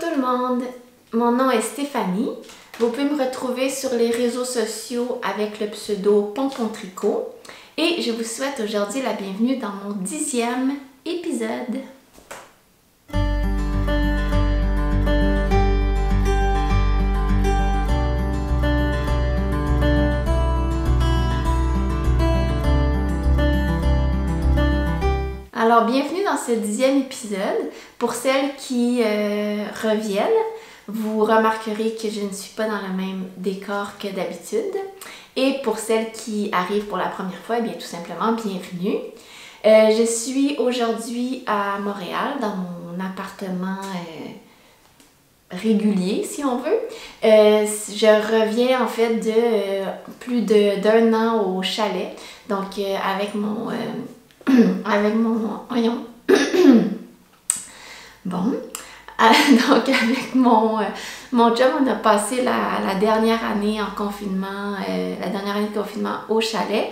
tout le monde, mon nom est Stéphanie. Vous pouvez me retrouver sur les réseaux sociaux avec le pseudo Pompon Tricot. Et je vous souhaite aujourd'hui la bienvenue dans mon 10e épisode. Alors, bienvenue dans ce 10e épisode. Pour celles qui reviennent, vous remarquerez que je ne suis pas dans le même décor que d'habitude. Et pour celles qui arrivent pour la première fois, eh bien tout simplement, bienvenue. Je suis aujourd'hui à Montréal, dans mon appartement régulier, si on veut. Je reviens en fait de plus d'un an au chalet, donc avec mon... voyons, bon, donc avec mon chum, on a passé la dernière année en confinement, la dernière année de confinement au chalet,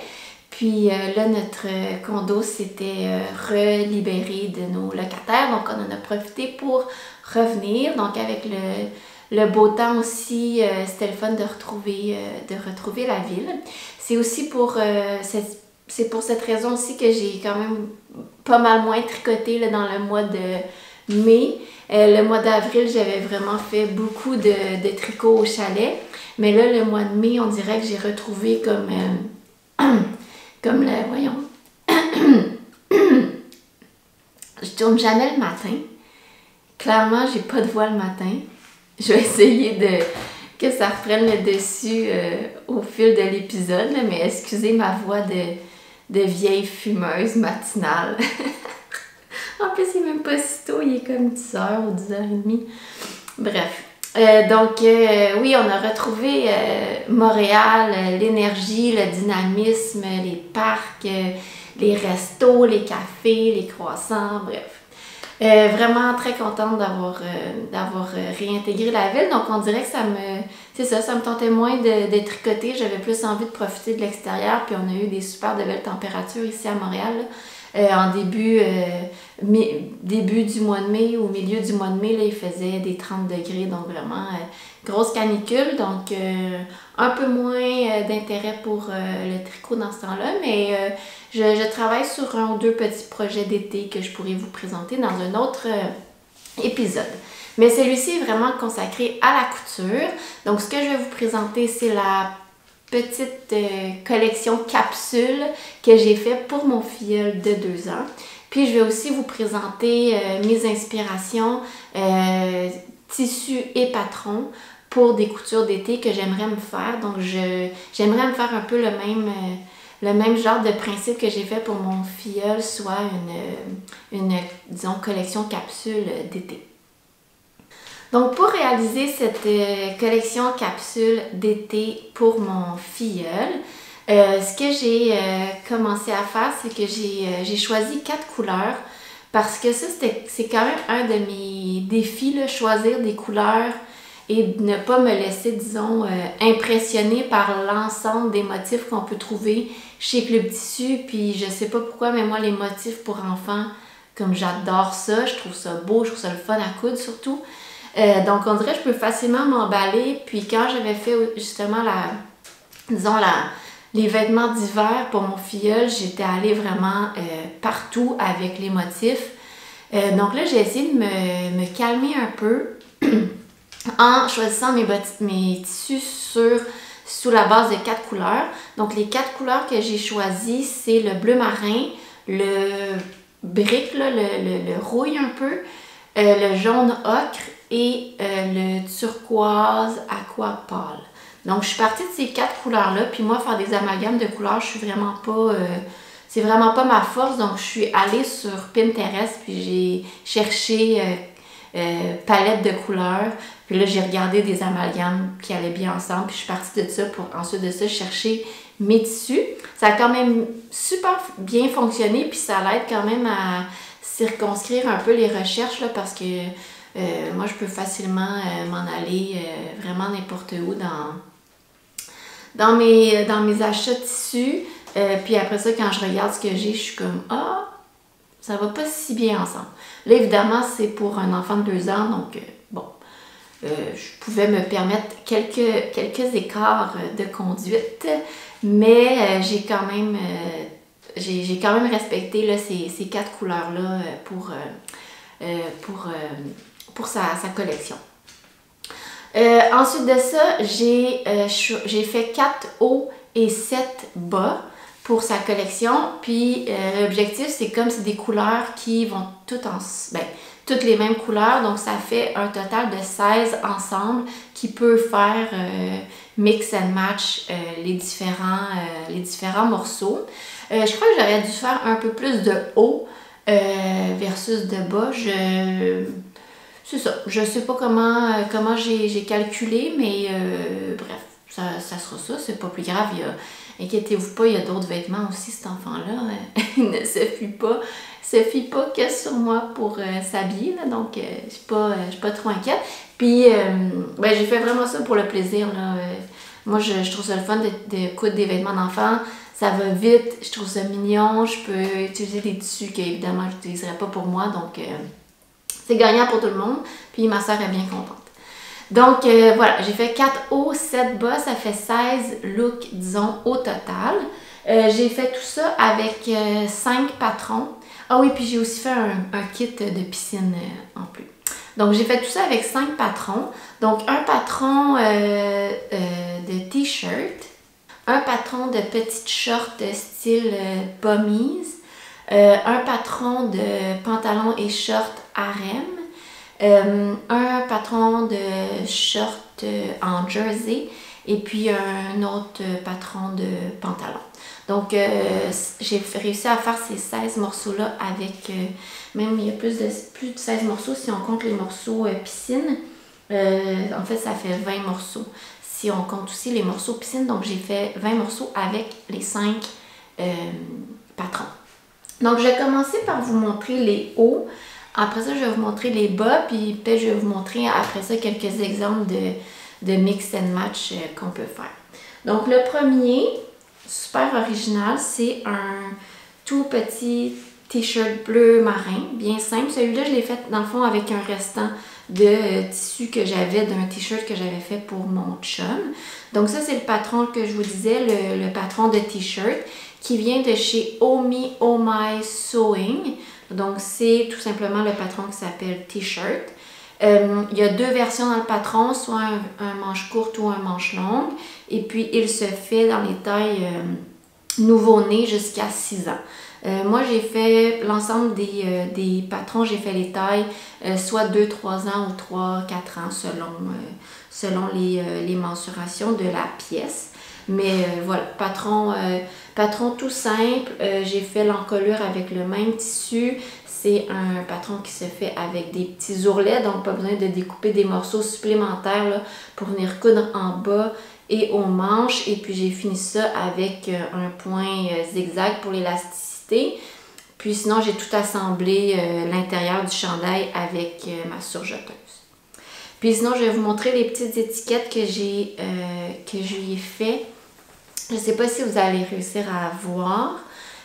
puis là notre condo s'était relibéré de nos locataires, donc on en a profité pour revenir, donc avec le beau temps aussi, c'était le fun de retrouver la ville. C'est aussi c'est pour cette raison aussi que j'ai quand même pas mal moins tricoté là, dans le mois de mai. Le mois d'avril, j'avais vraiment fait beaucoup de tricot au chalet. Mais là, le mois de mai, on dirait que j'ai retrouvé comme le... Voyons. Je tourne jamais le matin. Clairement, j'ai pas de voix le matin. Je vais essayer que ça reprenne le dessus au fil de l'épisode. Mais excusez ma voix de vieille fumeuse matinale. En plus, il n'est même pas si tôt, il est comme 10h ou 10h30. Bref. Oui, on a retrouvé Montréal, l'énergie, le dynamisme, les parcs, les restos, les cafés, les croissants, bref. Vraiment très contente d'avoir réintégré la ville. Donc, on dirait que ça me tentait moins de tricoter. J'avais plus envie de profiter de l'extérieur. Puis, on a eu des super de belles températures ici à Montréal. En début du mois de mai, au milieu du mois de mai, là, il faisait des 30 degrés. Donc, vraiment, grosse canicule. Donc, un peu moins d'intérêt pour le tricot dans ce temps-là. Mais je travaille sur un ou deux petits projets d'été que je pourrais vous présenter dans un autre épisode. Mais celui-ci est vraiment consacré à la couture. Donc, ce que je vais vous présenter, c'est la petite collection capsule que j'ai faite pour mon filleul de 2 ans. Puis, je vais aussi vous présenter mes inspirations tissus et patrons pour des coutures d'été que j'aimerais me faire. Donc, j'aimerais me faire un peu le même genre de principe que j'ai fait pour mon filleul, soit disons, collection capsule d'été. Donc, pour réaliser cette collection capsule d'été pour mon filleul, ce que j'ai commencé à faire, c'est que j'ai choisi 4 couleurs parce que ça, c'est quand même un de mes défis, là, choisir des couleurs et ne pas me laisser, disons, impressionner par l'ensemble des motifs qu'on peut trouver chez Club Tissu. Puis je sais pas pourquoi, mais moi, les motifs pour enfants, comme j'adore ça, je trouve ça beau, je trouve ça le fun à coudre surtout. Donc on dirait que je peux facilement m'emballer. Puis quand j'avais fait justement les vêtements d'hiver pour mon filleul, j'étais allée vraiment partout avec les motifs. Donc là, j'ai essayé de me calmer un peu en choisissant mes tissus sous la base de 4 couleurs. Donc les 4 couleurs que j'ai choisies, c'est le bleu marin, le brique, là, le rouille un peu, le jaune ocre et le turquoise aqua pâle. Donc je suis partie de ces 4 couleurs-là, puis moi faire des amalgames de couleurs, je suis vraiment pas... c'est vraiment pas ma force, donc je suis allée sur Pinterest, puis j'ai cherché palette de couleurs. Puis là, j'ai regardé des amalgames qui allaient bien ensemble. Puis je suis partie de ça pour ensuite de ça chercher mes tissus. Ça a quand même super bien fonctionné. Puis ça l'aide quand même à circonscrire un peu les recherches là, parce que moi, je peux facilement m'en aller vraiment n'importe où dans mes achats de tissus. Puis après ça, quand je regarde ce que j'ai, je suis comme « Ah, ça va pas si bien ensemble. » Là, évidemment, c'est pour un enfant de 2 ans, donc bon, je pouvais me permettre quelques écarts de conduite, mais j'ai quand même respecté là, ces 4 couleurs-là pour sa collection. Ensuite de ça, j'ai fait 4 hauts et 7 bas pour sa collection. Puis l'objectif, c'est comme c'est des couleurs qui vont toutes les mêmes couleurs. Donc ça fait un total de 16 ensemble qui peut faire mix and match les différents morceaux. Je crois que j'aurais dû faire un peu plus de haut versus de bas. C'est ça. Je sais pas comment j'ai calculé, mais bref, ça sera ça. C'est pas plus grave. Inquiétez-vous pas, il y a d'autres vêtements aussi, cet enfant-là. Il ne se fie pas que sur moi pour s'habiller, là, donc je suis pas trop inquiète. Puis, j'ai fait vraiment ça pour le plaisir, là. Moi, je trouve ça le fun de coudre des vêtements d'enfant. Ça va vite, je trouve ça mignon. Je peux utiliser des tissus qu'évidemment, je n'utiliserais pas pour moi, donc c'est gagnant pour tout le monde. Puis, ma soeur est bien contente. Donc, voilà, j'ai fait 4 hauts, 7 bas, ça fait 16 looks, disons, au total. J'ai fait tout ça avec 5 patrons. Ah oui, puis j'ai aussi fait un kit de piscine en plus. Donc, j'ai fait tout ça avec 5 patrons. Donc, un patron de t-shirt, un patron de petites shorts style pommies, un patron de pantalon et shorts harem, un patron de short en jersey et puis un autre patron de pantalon. Donc, j'ai réussi à faire ces 16 morceaux-là avec, même il y a plus de 16 morceaux si on compte les morceaux piscine. En fait, ça fait 20 morceaux si on compte aussi les morceaux piscine. Donc, j'ai fait 20 morceaux avec les 5 patrons. Donc, je vais commencer par vous montrer les hauts. Après ça, je vais vous montrer les bas, puis peut-être je vais vous montrer après ça quelques exemples de mix and match qu'on peut faire. Donc, le premier, super original, c'est un tout petit t-shirt bleu marin, bien simple. Celui-là, je l'ai fait dans le fond avec un restant de tissu que j'avais d'un t-shirt que j'avais fait pour mon chum. Donc ça, c'est le patron que je vous disais, le patron de t-shirt qui vient de chez Oh Me Oh My Sewing. Donc c'est tout simplement le patron qui s'appelle t-shirt. Il y a 2 versions dans le patron, soit un manche courte ou un manche longue. Et puis il se fait dans les tailles nouveau-né jusqu'à 6 ans. Moi, j'ai fait l'ensemble des patrons, j'ai fait les tailles soit 2-3 ans ou 3-4 ans selon les mensurations de la pièce. Mais voilà, patron tout simple. J'ai fait l'encolure avec le même tissu. C'est un patron qui se fait avec des petits ourlets, donc pas besoin de découper des morceaux supplémentaires là, pour venir coudre en bas et aux manches. Et puis j'ai fini ça avec un point zigzag pour l'élasticité. Puis sinon, j'ai tout assemblé l'intérieur du chandail avec ma surjeteuse. Puis sinon, je vais vous montrer les petites étiquettes que je lui ai fait. Je ne sais pas si vous allez réussir à voir,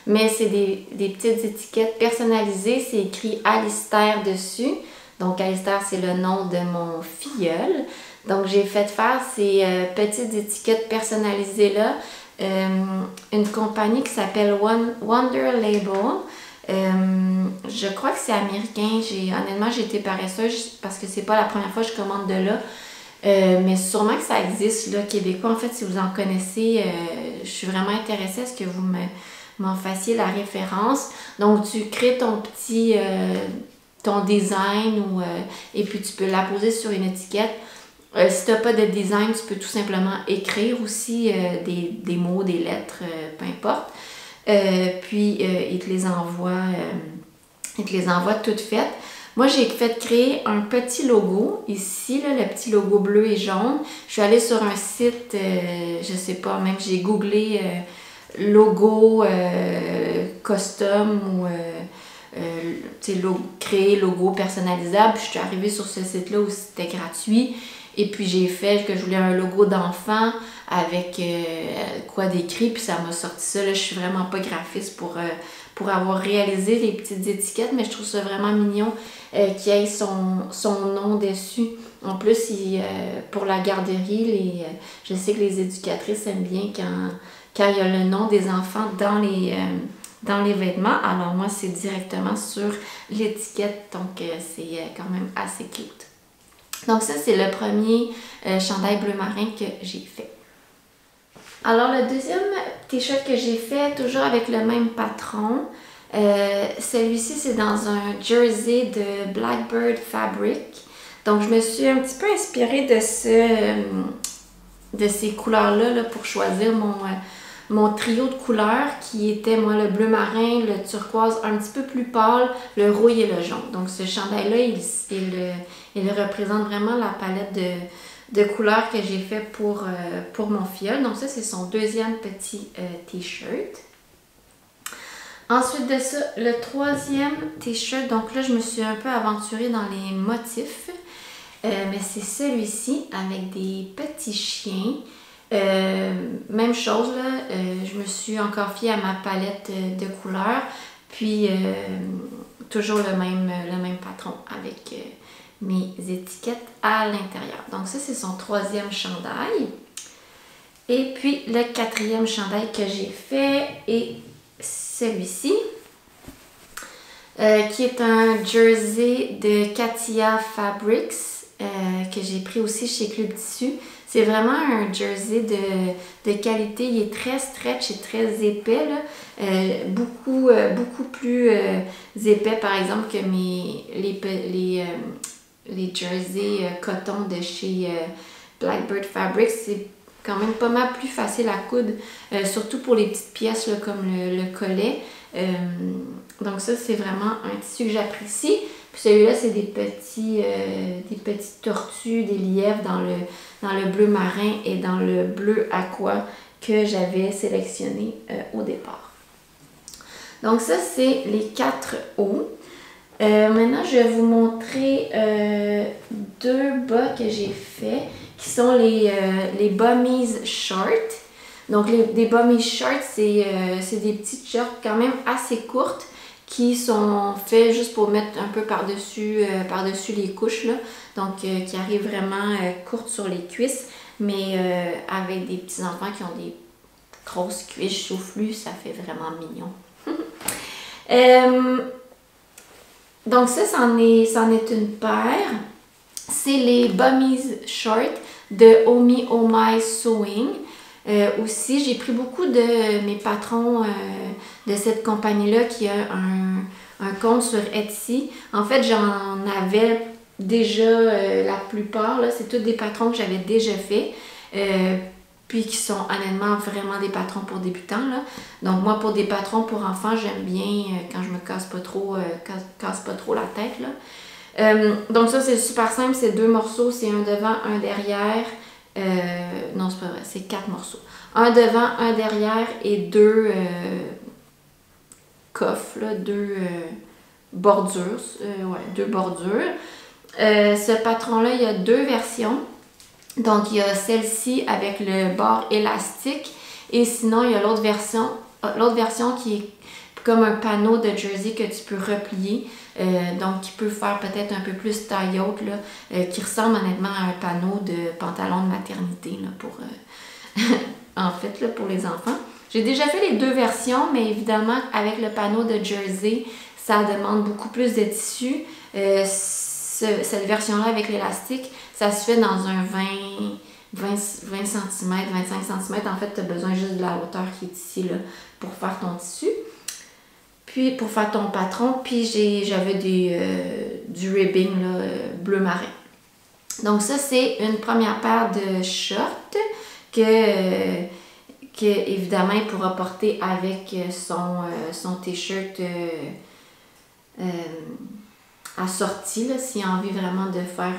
mais c'est des petites étiquettes personnalisées. C'est écrit Alistair dessus. Donc, Alistair, c'est le nom de mon filleul. Donc, j'ai fait faire ces petites étiquettes personnalisées-là. Une compagnie qui s'appelle Wonder Label. Je crois que c'est américain. Honnêtement, j'ai été paresseuse parce que c'est pas la première fois que je commande de là. Mais sûrement que ça existe, là, québécois. En fait, si vous en connaissez, je suis vraiment intéressée à ce que vous m'en fassiez la référence. Donc, tu crées ton design et puis tu peux la poser sur une étiquette. Si tu n'as pas de design, tu peux tout simplement écrire aussi des mots, des lettres, peu importe. Puis, il te les envoie toutes faites. Moi, j'ai fait créer un petit logo. Ici, là, le petit logo bleu et jaune. Je suis allée sur un site, je sais pas, même j'ai googlé logo custom ou créer logo personnalisable. Puis, je suis arrivée sur ce site-là où c'était gratuit. Et puis, j'ai fait que je voulais un logo d'enfant avec quoi d'écrit. Puis, ça m'a sorti ça. Là, je suis vraiment pas graphiste pour avoir réalisé les petites étiquettes, mais je trouve ça vraiment mignon qu'il y ait son nom dessus. En plus, pour la garderie, je sais que les éducatrices aiment bien quand il y a le nom des enfants dans les vêtements. Alors moi, c'est directement sur l'étiquette, donc c'est quand même assez cute. Donc ça, c'est le premier chandail bleu marin que j'ai fait. Alors le deuxième t-shirt que j'ai fait, toujours avec le même patron, celui-ci c'est dans un jersey de Blackbird Fabric. Donc je me suis un petit peu inspirée de ces couleurs-là là, pour choisir mon trio de couleurs qui était moi le bleu marin, le turquoise un petit peu plus pâle, le rouille et le jaune. Donc ce chandail-là, il représente vraiment la palette de couleurs que j'ai fait pour mon filleul. Donc ça, c'est son deuxième petit t-shirt. Ensuite de ça, le troisième t-shirt. Donc là, je me suis un peu aventurée dans les motifs. Mais c'est celui-ci avec des petits chiens. Même chose, là, je me suis encore fiée à ma palette de couleurs. Puis toujours le même patron avec mes étiquettes à l'intérieur. Donc ça, c'est son troisième chandail. Et puis le quatrième chandail que j'ai fait est celui-ci, qui est un jersey de Katia Fabrics que j'ai pris aussi chez Club Tissu. C'est vraiment un jersey de qualité. Il est très stretch et très épais, là. Beaucoup plus épais, par exemple, que les jerseys coton de chez Blackbird Fabrics. C'est quand même pas mal plus facile à coudre, surtout pour les petites pièces là, comme le collet. Donc ça, c'est vraiment un tissu que j'apprécie. Puis celui-là, c'est des petites tortues, des lièvres dans le bleu marin et dans le bleu aqua que j'avais sélectionné au départ. Donc ça, c'est les 4 hauts. Maintenant, je vais vous montrer 2 bas que j'ai fait, qui sont les Bummies Short. Donc, des Bummies Short, c'est des petites shorts quand même assez courtes qui sont faits juste pour mettre un peu par-dessus les couches, là. Donc, qui arrivent vraiment courtes sur les cuisses, mais avec des petits-enfants qui ont des grosses cuisses chaufflues, ça fait vraiment mignon. Donc ça, c'en est une paire. C'est les Bummies Short de Omi Oh My Sewing. Aussi, j'ai pris beaucoup de mes patrons de cette compagnie-là qui a un compte sur Etsy. En fait, j'en avais déjà la plupart. C'est tous des patrons que j'avais déjà fait. Puis qui sont honnêtement vraiment des patrons pour débutants, là. Donc moi, pour des patrons pour enfants, j'aime bien quand je me casse pas trop la tête, là. Donc ça, c'est super simple, c'est 2 morceaux, c'est un devant, un derrière. Non, c'est pas vrai, c'est 4 morceaux. Un devant, un derrière et 2 coffres, là, 2 bordures. Ouais, 2 bordures. Ce patron-là, il y a 2 versions. Donc, il y a celle-ci avec le bord élastique et sinon, il y a l'autre version qui est comme un panneau de jersey que tu peux replier. Donc, qui peut faire peut-être un peu plus taille haute, là, qui ressemble honnêtement à un panneau de pantalon de maternité, là, pour, en fait, là, pour les enfants. J'ai déjà fait les 2 versions, mais évidemment, avec le panneau de jersey, ça demande beaucoup plus de tissu. Cette version-là avec l'élastique, ça se fait dans un 20 cm, 25 cm. En fait, tu as besoin juste de la hauteur qui est ici là, pour faire ton tissu. Puis, pour faire ton patron, puis j'avais du ribbing là, bleu marin. Donc ça, c'est une première paire de shorts que évidemment, il pourra porter avec son t-shirt assorti, là, s'il a envie vraiment de faire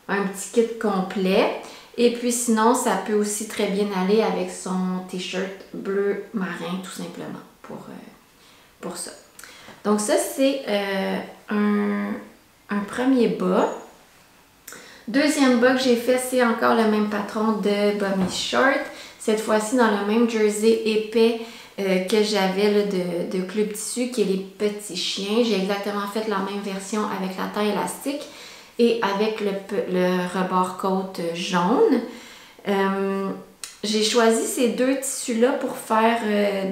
un petit kit complet. Et puis sinon, ça peut aussi très bien aller avec son t-shirt bleu marin, tout simplement, pour ça. Donc ça, c'est un premier bas. Deuxième bas que j'ai fait, c'est encore le même patron de Bummies Short. Cette fois-ci, dans le même jersey épais que j'avais là, de Club Tissu, qui est les petits chiens. J'ai exactement fait la même version avec la taille élastique. et avec le rebord côte jaune. J'ai choisi ces deux tissus-là pour faire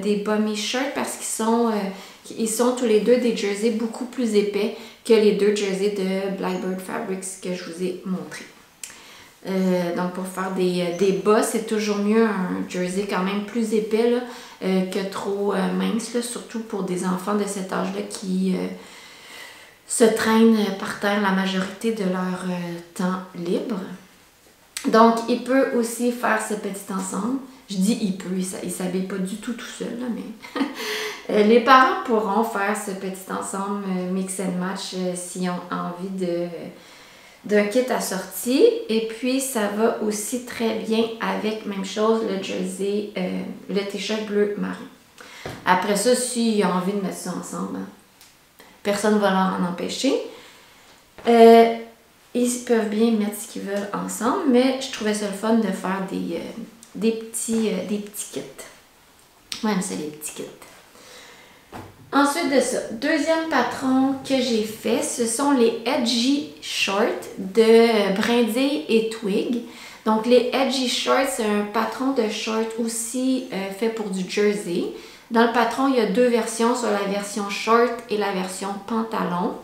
des bummy shirts parce qu'ils sont tous les deux des jerseys beaucoup plus épais que les deux jerseys de Blackbird Fabrics que je vous ai montrés. Donc pour faire des bas, c'est toujours mieux un jersey quand même plus épais là, que trop mince, là, surtout pour des enfants de cet âge-là qui se traînent par terre la majorité de leur temps libre. Donc il peut aussi faire ce petit ensemble. Je dis il peut, il ne s'habille pas du tout seul, là, mais les parents pourront faire ce petit ensemble mix and match s'ils ont envie d'un kit assorti. Et puis, ça va aussi très bien avec, même chose, le jersey, le t-shirt bleu marin. Après ça, s'ils ont envie de mettre ça ensemble, hein, personne ne va leur en empêcher. Ils peuvent bien mettre ce qu'ils veulent ensemble, mais je trouvais ça le fun de faire des petits kits. Ouais, mais c'est les petits kits. Ensuite de ça, deuxième patron que j'ai fait, ce sont les Edgy Shorts de Brindille et Twig. Donc les Edgy Shorts, c'est un patron de short aussi fait pour du jersey. Dans le patron, il y a deux versions, sur la version short et la version pantalon.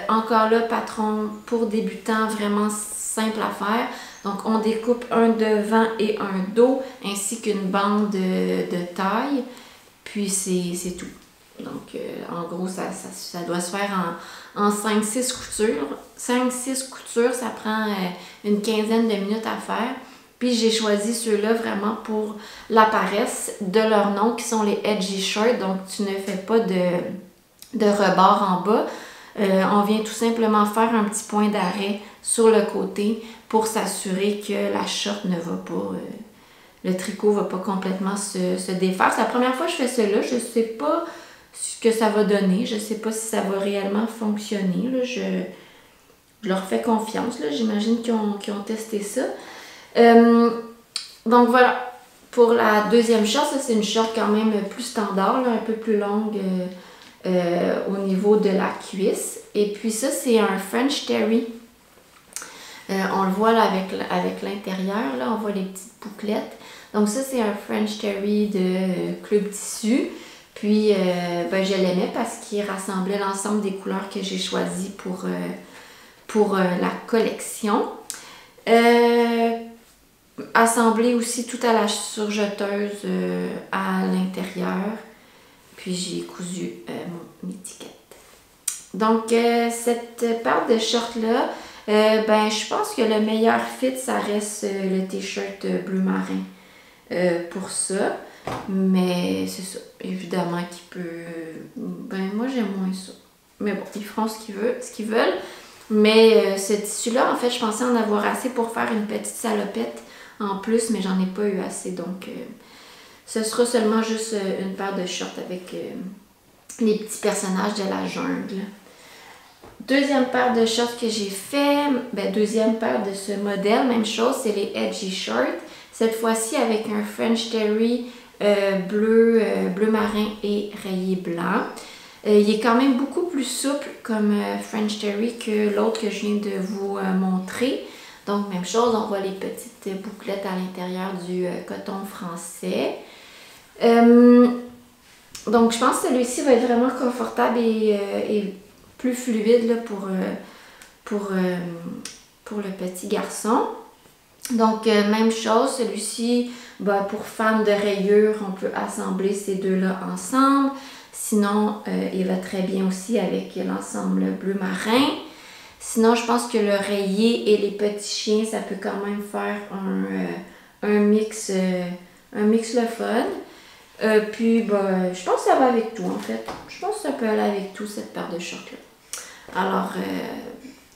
Encore là, patron pour débutants, vraiment simple à faire. Donc on découpe un devant et un dos, ainsi qu'une bande de taille. Puis c'est tout. Donc, en gros, ça doit se faire en 5-6 coutures. 5-6 coutures, ça prend une quinzaine de minutes à faire. Puis, j'ai choisi ceux-là vraiment pour la paresse de leur nom, qui sont les Edgy Shorts. Donc, tu ne fais pas de rebord en bas. On vient tout simplement faire un petit point d'arrêt sur le côté pour s'assurer que la short ne va pas... le tricot ne va pas complètement se défaire. C'est la première fois que je fais cela. Je ne sais pas ce que ça va donner. Je ne sais pas si ça va réellement fonctionner. Là. Je leur fais confiance. J'imagine qu'ils ont testé ça. Donc voilà. Pour la deuxième short, ça c'est une short quand même plus standard, là, un peu plus longue au niveau de la cuisse. Et puis ça, c'est un French Terry. On le voit là avec l'intérieur. Là, on voit les petites bouclettes. Donc ça, c'est un French Terry de Club Tissu. Puis, je l'aimais parce qu'il rassemblait l'ensemble des couleurs que j'ai choisies pour la collection. Assemblé aussi tout à la surjeteuse à l'intérieur. Puis, j'ai cousu mon étiquette. Donc, cette paire de shorts-là, je pense que le meilleur fit, ça reste le t-shirt bleu marin pour ça. Mais c'est ça, évidemment qu'il peut... moi j'aime moins ça. Mais bon, ils feront ce qu'ils veulent. Mais ce tissu-là, en fait, je pensais en avoir assez pour faire une petite salopette en plus, mais j'en ai pas eu assez. Donc, ce sera seulement juste une paire de shorts avec les petits personnages de la jungle. Deuxième paire de shorts que j'ai fait, deuxième paire de ce modèle, même chose, c'est les Edgy Shorts. Cette fois-ci avec un French Terry bleu marin et rayé blanc. Il est quand même beaucoup plus souple comme French Terry que l'autre que je viens de vous montrer. Donc même chose, on voit les petites bouclettes à l'intérieur du coton français. Donc je pense que celui-ci va être vraiment confortable et plus fluide là, pour le petit garçon. Donc, même chose, celui-ci, pour fans de rayures, on peut assembler ces deux-là ensemble. Sinon, il va très bien aussi avec l'ensemble bleu marin. Sinon, je pense que le rayé et les petits chiens, ça peut quand même faire un mix le fun. Puis, je pense que ça va avec tout, en fait. Je pense que ça peut aller avec tout, cette paire de shorts-là. Alors,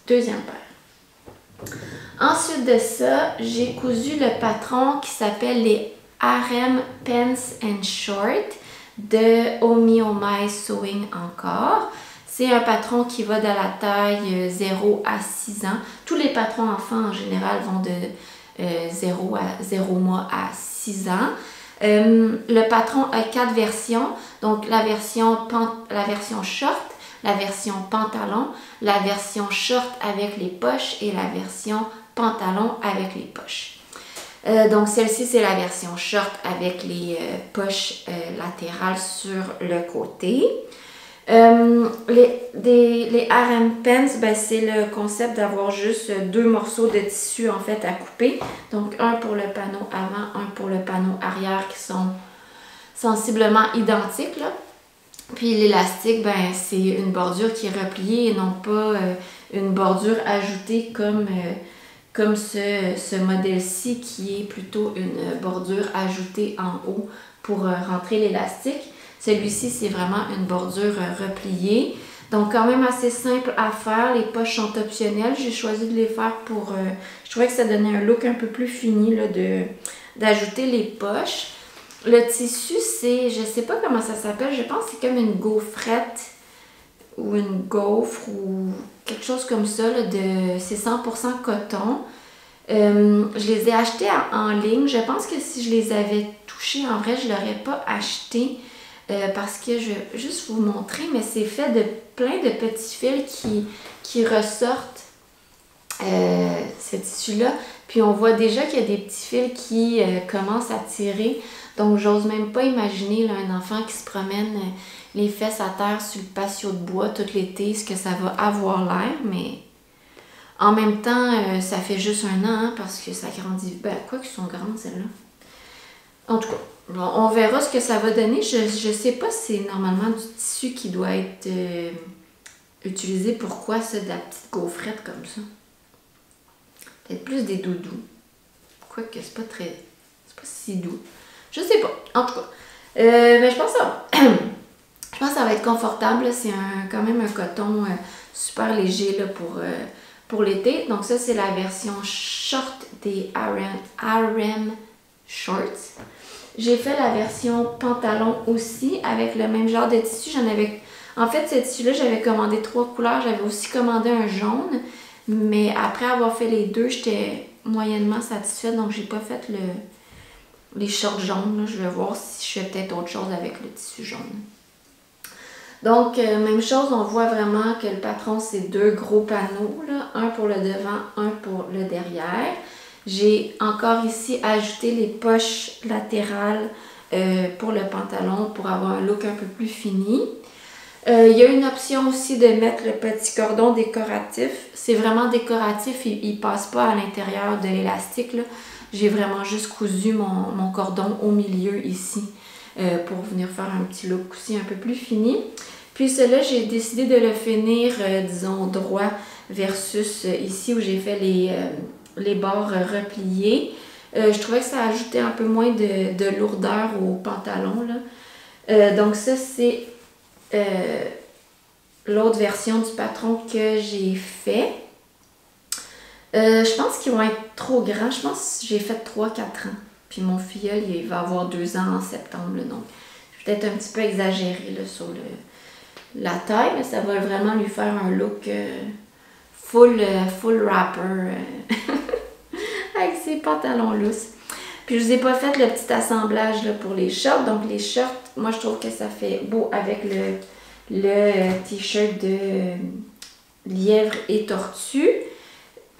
deuxième paire. Ensuite de ça, j'ai cousu le patron qui s'appelle les Harem Pants and Short de Omi Omai Sewing encore. C'est un patron qui va de la taille 0 à 6 ans. Tous les patrons enfants en général vont de 0 mois à 6 ans. Le patron a 4 versions. Donc la version short, la version pantalon, la version short avec les poches et la version pantalon avec les poches. Donc celle-ci, c'est la version short avec les poches latérales sur le côté. Les RM pants, ben, c'est le concept d'avoir juste deux morceaux de tissu en fait à couper. Donc un pour le panneau avant, un pour le panneau arrière qui sont sensiblement identiques là. Puis l'élastique, ben, c'est une bordure qui est repliée et non pas une bordure ajoutée comme ce modèle-ci qui est plutôt une bordure ajoutée en haut pour rentrer l'élastique. Celui-ci, c'est vraiment une bordure repliée. Donc, quand même assez simple à faire. Les poches sont optionnelles. J'ai choisi de les faire pour... je trouvais que ça donnait un look un peu plus fini là, d'ajouter les poches. Le tissu, c'est... Je sais pas comment ça s'appelle. Je pense que c'est comme une gaufrette ou une gaufre ou quelque chose comme ça. C'est 100% coton. Je les ai achetés en ligne. Je pense que si je les avais touchés, en vrai, je ne l'aurais pas acheté. Parce que je vais juste vous montrer, mais c'est fait de plein de petits fils qui ressortent ce tissu-là. Puis on voit déjà qu'il y a des petits fils qui commencent à tirer. Donc j'ose même pas imaginer là, un enfant qui se promène les fesses à terre sur le patio de bois tout l'été, ce que ça va avoir l'air. Mais en même temps, ça fait juste un an hein, parce que ça grandit. Ben, quoi qu'ils sont grandes celles-là. En tout cas. Bon, on verra ce que ça va donner. Je sais pas si c'est normalement du tissu qui doit être utilisé. Pourquoi ça, de la petite gaufrette comme ça? Peut-être plus des doudous. Quoique c'est pas très... c'est pas si doux. Je sais pas. En tout cas. Mais je pense que je pense que ça va être confortable. C'est quand même un coton super léger là, pour l'été. Donc ça, c'est la version short des RM Shorts. J'ai fait la version pantalon aussi avec le même genre de tissu. En fait, ce tissu-là, j'avais commandé 3 couleurs. J'avais aussi commandé un jaune. Mais après avoir fait les deux, j'étais moyennement satisfaite. Donc, j'ai pas fait les shorts jaunes. Là. Je vais voir si je fais peut-être autre chose avec le tissu jaune. Donc, même chose, on voit vraiment que le patron, c'est 2 gros panneaux. Là. Un pour le devant, un pour le derrière. J'ai encore ici ajouté les poches latérales pour le pantalon pour avoir un look un peu plus fini. Il y a une option aussi de mettre le petit cordon décoratif. C'est vraiment décoratif, il ne passe pas à l'intérieur de l'élastique. J'ai vraiment juste cousu mon cordon au milieu ici pour venir faire un petit look aussi un peu plus fini. Puis celui-là, j'ai décidé de le finir, disons, droit versus ici où j'ai fait les bords repliés. Je trouvais que ça ajoutait un peu moins de lourdeur au pantalon. Là. Donc ça, c'est l'autre version du patron que j'ai fait. Je pense qu'ils vont être trop grands. Je pense que j'ai fait 3-4 ans. Puis mon filleul, il va avoir 2 ans en septembre. Là, donc, je vais peut-être un petit peu exagérer là, sur la taille, mais ça va vraiment lui faire un look full wrapper. Avec ses pantalons lousses. Puis je vous ai pas fait le petit assemblage là, pour les shorts. Donc les shorts, moi je trouve que ça fait beau avec le t-shirt de lièvre et tortue.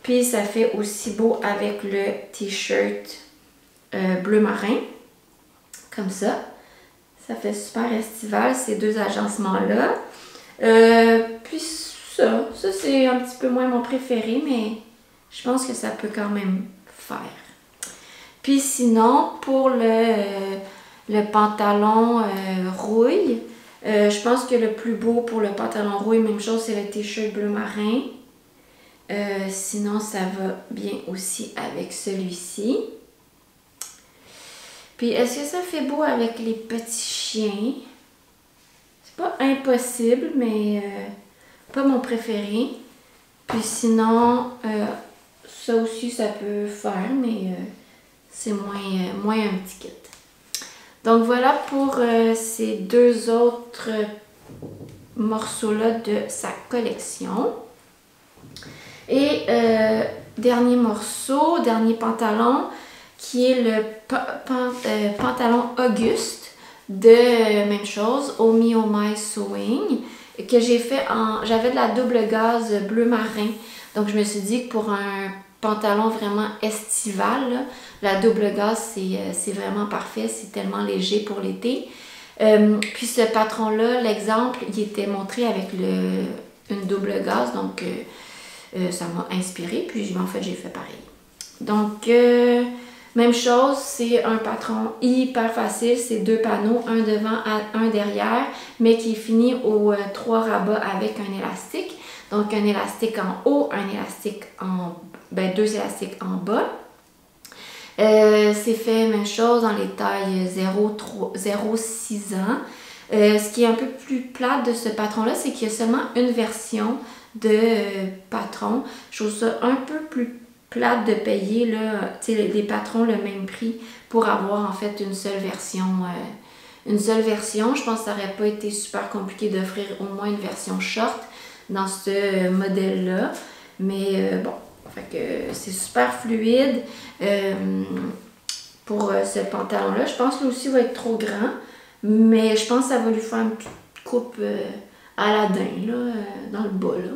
Puis ça fait aussi beau avec le t-shirt bleu marin. Comme ça. Ça fait super estival ces 2 agencements-là. Puis ça c'est un petit peu moins mon préféré, mais je pense que ça peut quand même faire. Puis sinon, pour le pantalon rouille, je pense que le plus beau pour le pantalon rouille, même chose, c'est le t-shirt bleu marin. Sinon, ça va bien aussi avec celui-ci. Puis, est-ce que ça fait beau avec les petits chiens? C'est pas impossible, mais pas mon préféré. Puis sinon, ça aussi, ça peut faire, mais c'est moins un petit kit. Donc voilà pour ces 2 autres morceaux-là de sa collection. Et dernier morceau, dernier pantalon, qui est le pantalon Auguste de même chose, Oh Me Oh My Sewing. que j'ai fait en... J'avais de la double gaze bleu marin. Donc, je me suis dit que pour un pantalon vraiment estival, là, la double gaze, c'est vraiment parfait. C'est tellement léger pour l'été. Puis ce patron-là, l'exemple, il était montré avec une double gaze. Donc, ça m'a inspiré. Puis, en fait, j'ai fait pareil. Donc, même chose, c'est un patron hyper facile. C'est 2 panneaux, un devant, un derrière, mais qui est fini aux 3 rabats avec un élastique. Donc, un élastique en haut, un élastique en... Ben, 2 élastiques en bas. C'est fait même chose dans les tailles 0-6 ans. Ce qui est un peu plus plate de ce patron-là, c'est qu'il y a seulement une version de patron. Je trouve ça un peu plus plate de payer là, les patrons le même prix pour avoir en fait une seule version. Je pense que ça n'aurait pas été super compliqué d'offrir au moins une version short dans ce modèle-là. Mais bon, fait que c'est super fluide. Pour ce pantalon-là, je pense que lui aussi va être trop grand, mais je pense que ça va lui faire une petite coupe Aladdin là, dans le bas. Là.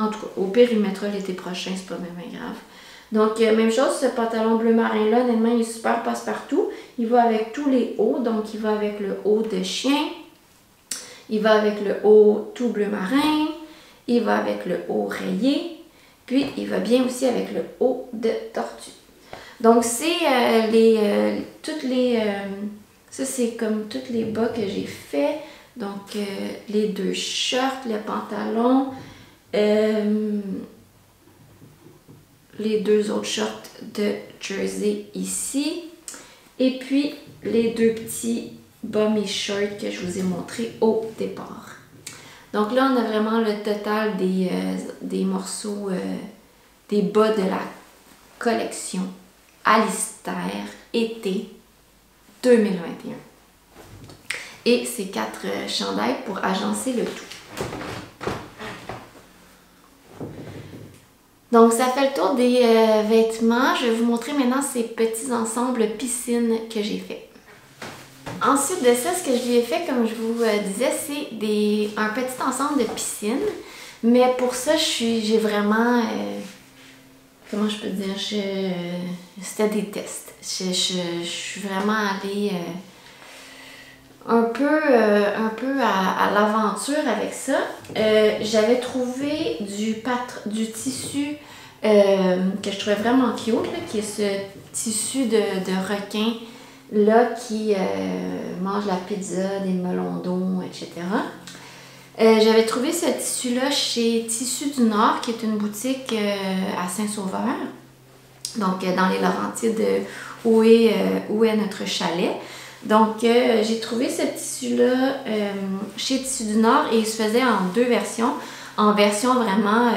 En tout cas, au pire, il mettra l'été prochain, c'est pas même grave. Donc, même chose, ce pantalon bleu marin-là, honnêtement, il est super passe-partout. Il va avec tous les hauts, donc il va avec le haut de chien, il va avec le haut tout bleu marin, il va avec le haut rayé, puis il va bien aussi avec le haut de tortue. Donc, c'est toutes les... ça, c'est comme toutes les bas que j'ai fait. Donc, les 2 shorts, le pantalon, les 2 autres shorts de jersey ici. Et puis, les 2 petits bas mi-shorts que je vous ai montrés au départ. Donc là, on a vraiment le total des morceaux, des bas de la collection Alistair été 2021. Et ces 4 chandails pour agencer le tout. Donc, ça fait le tour des vêtements. Je vais vous montrer maintenant ces petits ensembles piscine que j'ai fait. Ensuite de ça, ce que je lui ai fait, comme je vous disais, c'est un petit ensemble de piscine. Mais pour ça, j'ai vraiment... comment je peux dire? C'était des tests. Je suis vraiment allée un peu à l'aventure avec ça. J'avais trouvé du tissu que je trouvais vraiment cute, là, qui est ce tissu de requin là qui mange la pizza, des melons d'eau, etc. J'avais trouvé ce tissu-là chez Tissus du Nord, qui est une boutique à Saint-Sauveur, donc dans les Laurentides, où est notre chalet. Donc, j'ai trouvé ce tissu-là chez Tissus du Nord et il se faisait en 2 versions. En version vraiment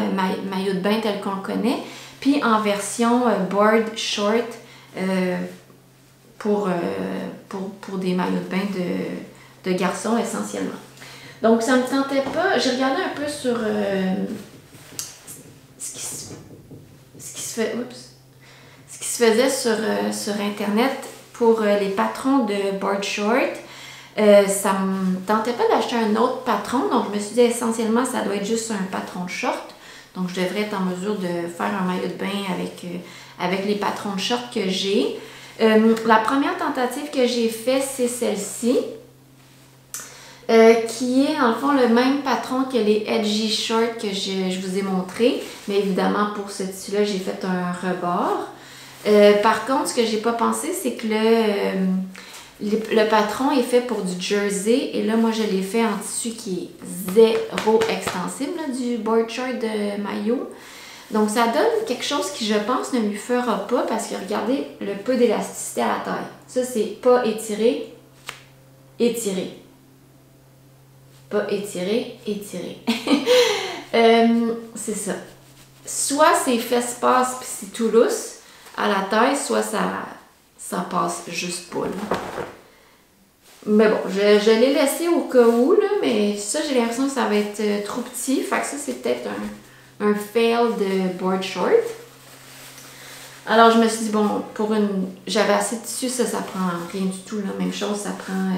maillot de bain tel qu'on le connaît, puis en version board short pour des maillots de bain de garçons essentiellement. Donc, ça ne me tentait pas. J'ai regardé un peu sur ce qui se faisait sur Internet pour les patrons de board short. Ça me tentait pas d'acheter un autre patron, donc je me suis dit essentiellement ça doit être juste un patron de short. Donc, je devrais être en mesure de faire un maillot de bain avec les patrons de short que j'ai. La première tentative que j'ai faite, c'est celle-ci. Qui est en fond le même patron que les Edgy Shorts que je vous ai montré. Mais évidemment, pour ce tissu-là, j'ai fait un rebord. Par contre, ce que j'ai pas pensé, c'est que le patron est fait pour du jersey. Et là, moi, je l'ai fait en tissu qui est zéro extensible, là, du board short de maillot. Donc, ça donne quelque chose qui, je pense, ne lui fera pas parce que regardez le peu d'élasticité à la taille. Ça, c'est pas étiré, étiré. Pas étiré, étiré. C'est ça. Soit ses fesses passent puis c'est tout lousse à la taille, soit ça passe juste pas, là. Mais bon, je l'ai laissé au cas où, là, mais ça, j'ai l'impression que ça va être trop petit. Fait que ça, c'est peut-être un fail de board short. Alors, je me suis dit, bon, j'avais assez de tissu, ça prend rien du tout, la même chose, ça prend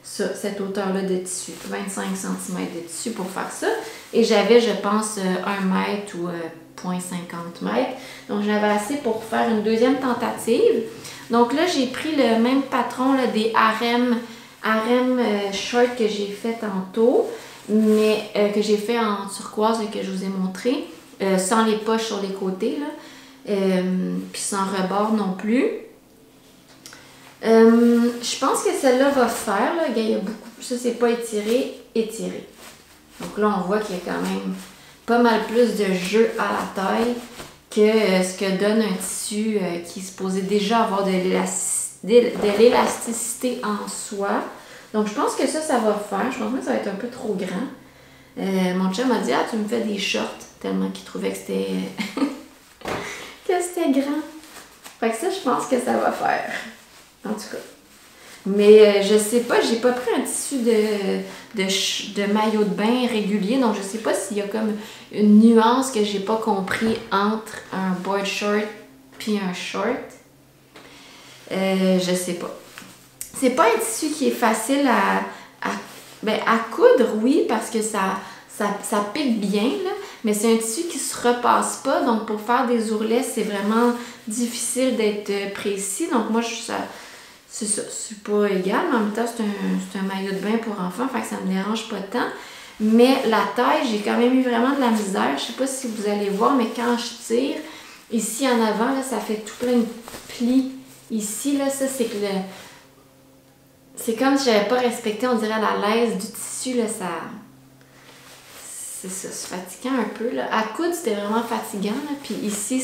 cette hauteur-là de tissu, 25 cm de tissu pour faire ça. Et j'avais, je pense, 1 mètre ou 0,50 m. Donc, j'avais assez pour faire une deuxième tentative. Donc là, j'ai pris le même patron là, des harem short que j'ai fait tantôt, mais que j'ai fait en turquoise et que je vous ai montré, sans les poches sur les côtés, là, puis sans rebord non plus. Je pense que celle-là va faire, là, il y a beaucoup, ça c'est pas étiré. Donc là, on voit qu'il y a quand même pas mal plus de jeu à la taille que ce que donne un tissu qui est supposé déjà avoir de l'élasticité en soi. Donc je pense que ça va faire. Je pense que ça va être un peu trop grand. Mon chum m'a dit, ah, tu me fais des shorts, tellement qu'il trouvait que c'était grand. Fait que ça, je pense que ça va faire. En tout cas. Mais je sais pas, j'ai pas pris un tissu de maillot de bain régulier, donc je sais pas s'il y a comme une nuance que j'ai pas compris entre un board short puis un short. Je sais pas. C'est pas un tissu qui est facile à coudre, oui, parce que ça pique bien, là, mais c'est un tissu qui se repasse pas, donc pour faire des ourlets, c'est vraiment difficile d'être précis. Donc moi, c'est ça, c'est pas égal, mais en même temps, c'est un maillot de bain pour enfants, fait que ça me dérange pas tant. Mais la taille, j'ai quand même eu vraiment de la misère. Je sais pas si vous allez voir, mais quand je tire, ici en avant, là, ça fait tout plein de plis. Ici, là, ça, c'est que c'est comme si j'avais pas respecté, on dirait, la laisse du tissu, là, ça... C'est ça, c'est fatigant un peu, là. À coudre, c'était vraiment fatigant, là. Puis ici,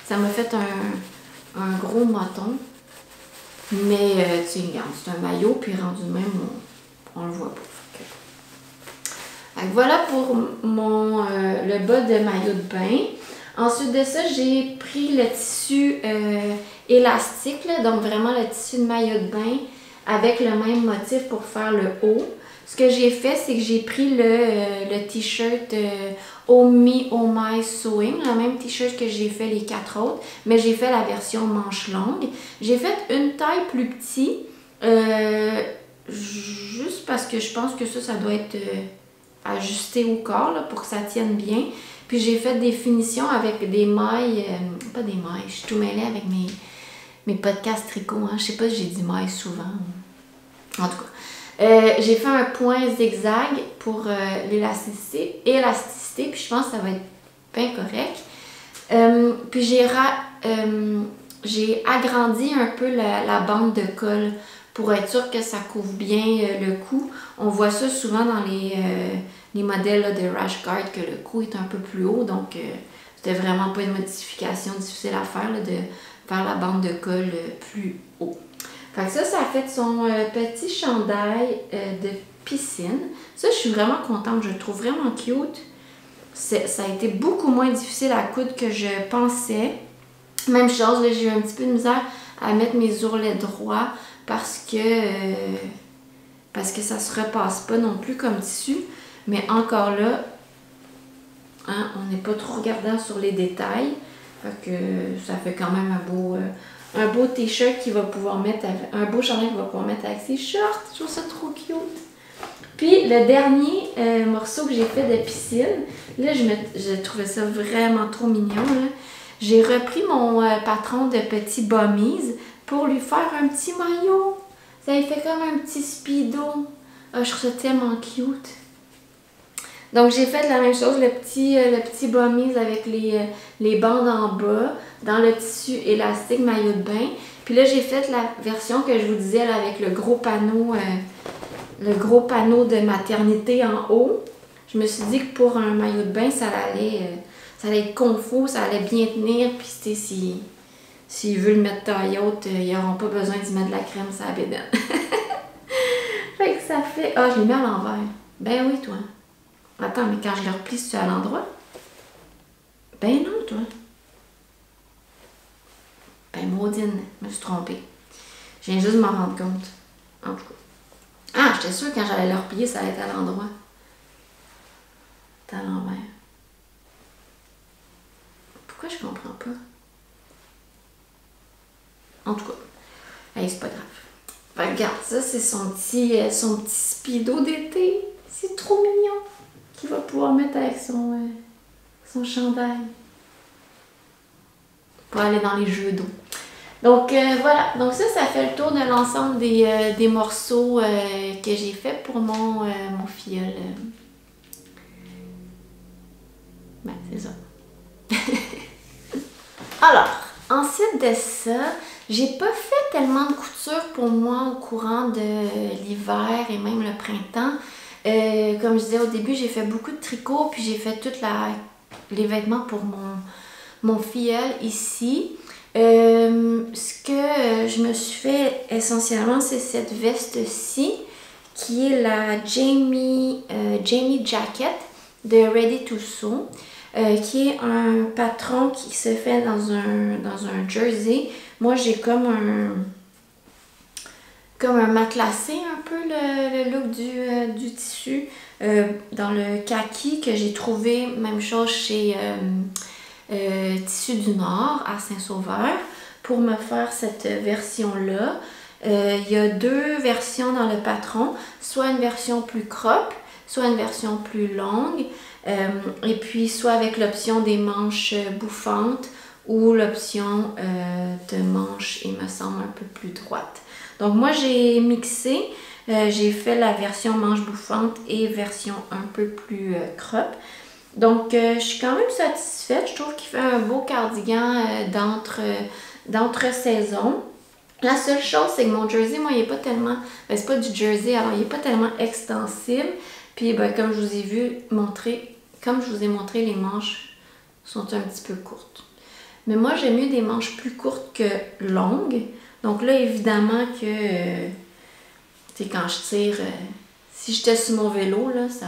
ça m'a fait un gros moton. Mais, tu sais, regarde, c'est un maillot, puis rendu de même, on le voit pas. Donc, voilà pour le bas de maillot de bain. Ensuite de ça, j'ai pris le tissu élastique, là, donc vraiment le tissu de maillot de bain avec le même motif pour faire le haut. Ce que j'ai fait, c'est que j'ai pris le t-shirt Oh Me Oh My Sewing, le même t-shirt que j'ai fait les 4 autres, mais j'ai fait la version manche longue. J'ai fait une taille plus petite, juste parce que je pense que ça doit être ajusté au corps là, pour que ça tienne bien. Puis j'ai fait des finitions avec des mailles, pas des mailles, je suis tout mêlée avec mes podcasts tricot, hein. Je sais pas si j'ai dit mailles souvent. En tout cas, j'ai fait un point zigzag pour l'élasticité, puis je pense que ça va être bien correct. Puis j'ai agrandi un peu la bande de colle pour être sûr que ça couvre bien le cou. On voit ça souvent dans les modèles là, de rash guard, que le cou est un peu plus haut, donc c'était vraiment pas une modification difficile à faire là, de faire la bande de colle plus haut. Fait que ça a fait son petit chandail de piscine. Ça, je suis vraiment contente, je le trouve vraiment cute. Ça a été beaucoup moins difficile à coudre que je pensais. Même chose, j'ai eu un petit peu de misère à mettre mes ourlets droits parce que ça se repasse pas non plus comme tissu. Mais encore là, hein, on n'est pas trop regardant sur les détails. Fait que ça fait quand même un beau t-shirt qu'il va pouvoir mettre avec, un beau chandail qu'il va pouvoir mettre avec ses shorts. Je trouve ça trop cute. Puis le dernier morceau que j'ai fait de piscine, là je trouvais ça vraiment trop mignon. J'ai repris mon patron de petit bummies pour lui faire un petit maillot. Ça lui fait comme un petit speedo. Ah, je trouve ça tellement cute. Donc j'ai fait la même chose, le petit bummies avec les bandes en bas, dans le tissu élastique maillot de bain. Puis là j'ai fait la version que je vous disais là, avec le gros panneau de maternité en haut. Je me suis dit que pour un maillot de bain, ça allait être confort, ça allait bien tenir. Puis s'il veut le mettre taille haute, ils n'auront pas besoin d'y mettre de la crème, ça bédaine. Fait que ça fait... Ah, je l'ai mis à l'envers. Ben oui, toi. Attends, mais quand je le replie, c'est-tu à l'endroit? Ben non, toi. Ben maudine, je me suis trompée. Je viens juste de m'en rendre compte. En tout cas. Ah, j'étais sûre que quand j'allais le replier, ça allait être à l'endroit. C'est à l'envers. Pourquoi je comprends pas? En tout cas, hey, c'est pas grave. Fait regarde, ça c'est son petit speedo d'été. C'est trop mignon. Qu'il va pouvoir mettre avec son chandail. Pour aller dans les jeux d'eau. Donc voilà, donc ça fait le tour de l'ensemble des morceaux que j'ai fait pour mon filleul. Ben, c'est ça. Alors, ensuite de ça, j'ai pas fait tellement de couture pour moi au courant de l'hiver et même le printemps. Comme je disais au début, j'ai fait beaucoup de tricot, puis j'ai fait tous les vêtements pour mon filleul ici. Ce que je me suis fait essentiellement, c'est cette veste-ci, qui est la Jamie Jacket de Ready to Sew, qui est un patron qui se fait dans un jersey. Moi, j'ai comme un matelassé un peu le look du tissu, dans le kaki que j'ai trouvé, même chose chez Tissu du Nord à Saint-Sauveur, pour me faire cette version-là. Il y a deux versions dans le patron, soit une version plus crop, soit une version plus longue, et puis soit avec l'option des manches bouffantes ou l'option de manches, il me semble, un peu plus droite. Donc moi j'ai mixé, j'ai fait la version manche bouffante et version un peu plus crop. Donc je suis quand même satisfaite, je trouve qu'il fait un beau cardigan d'entre-saison. La seule chose, c'est que mon jersey, moi, il n'est pas tellement... Ben, c'est pas du jersey, alors il n'est pas tellement extensible. Puis, ben, comme je vous ai montré, les manches sont un petit peu courtes. Mais moi, j'aime mieux des manches plus courtes que longues. Donc là, évidemment que... tu sais, quand je tire... si j'étais sur mon vélo, là, ça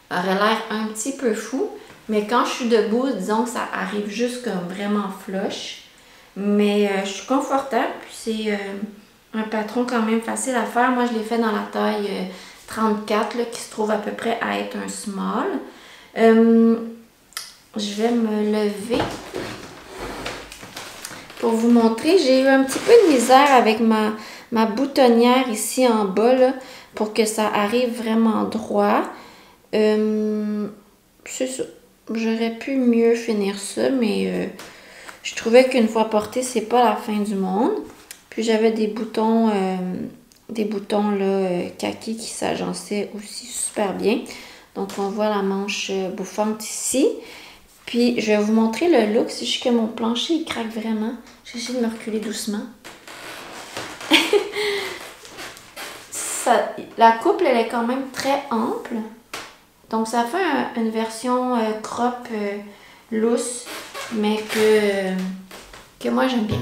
aurait l'air un petit peu fou. Mais quand je suis debout, disons que ça arrive juste comme vraiment flush. Mais je suis confortable, puis c'est un patron quand même facile à faire. Moi, je l'ai fait dans la taille 34, là, qui se trouve à peu près à être un small. Je vais me lever pour vous montrer. J'ai eu un petit peu de misère avec ma boutonnière ici en bas, là, pour que ça arrive vraiment droit. C'est ça. J'aurais pu mieux finir ça, mais... je trouvais qu'une fois porté, c'est pas la fin du monde. Puis j'avais des boutons là, kaki qui s'agençaient aussi super bien. Donc on voit la manche bouffante ici. Puis je vais vous montrer le look. C'est juste que mon plancher il craque vraiment. J'essaie de me reculer doucement. La couple elle est quand même très ample. Donc ça fait une version crop loose. Mais que moi j'aime bien.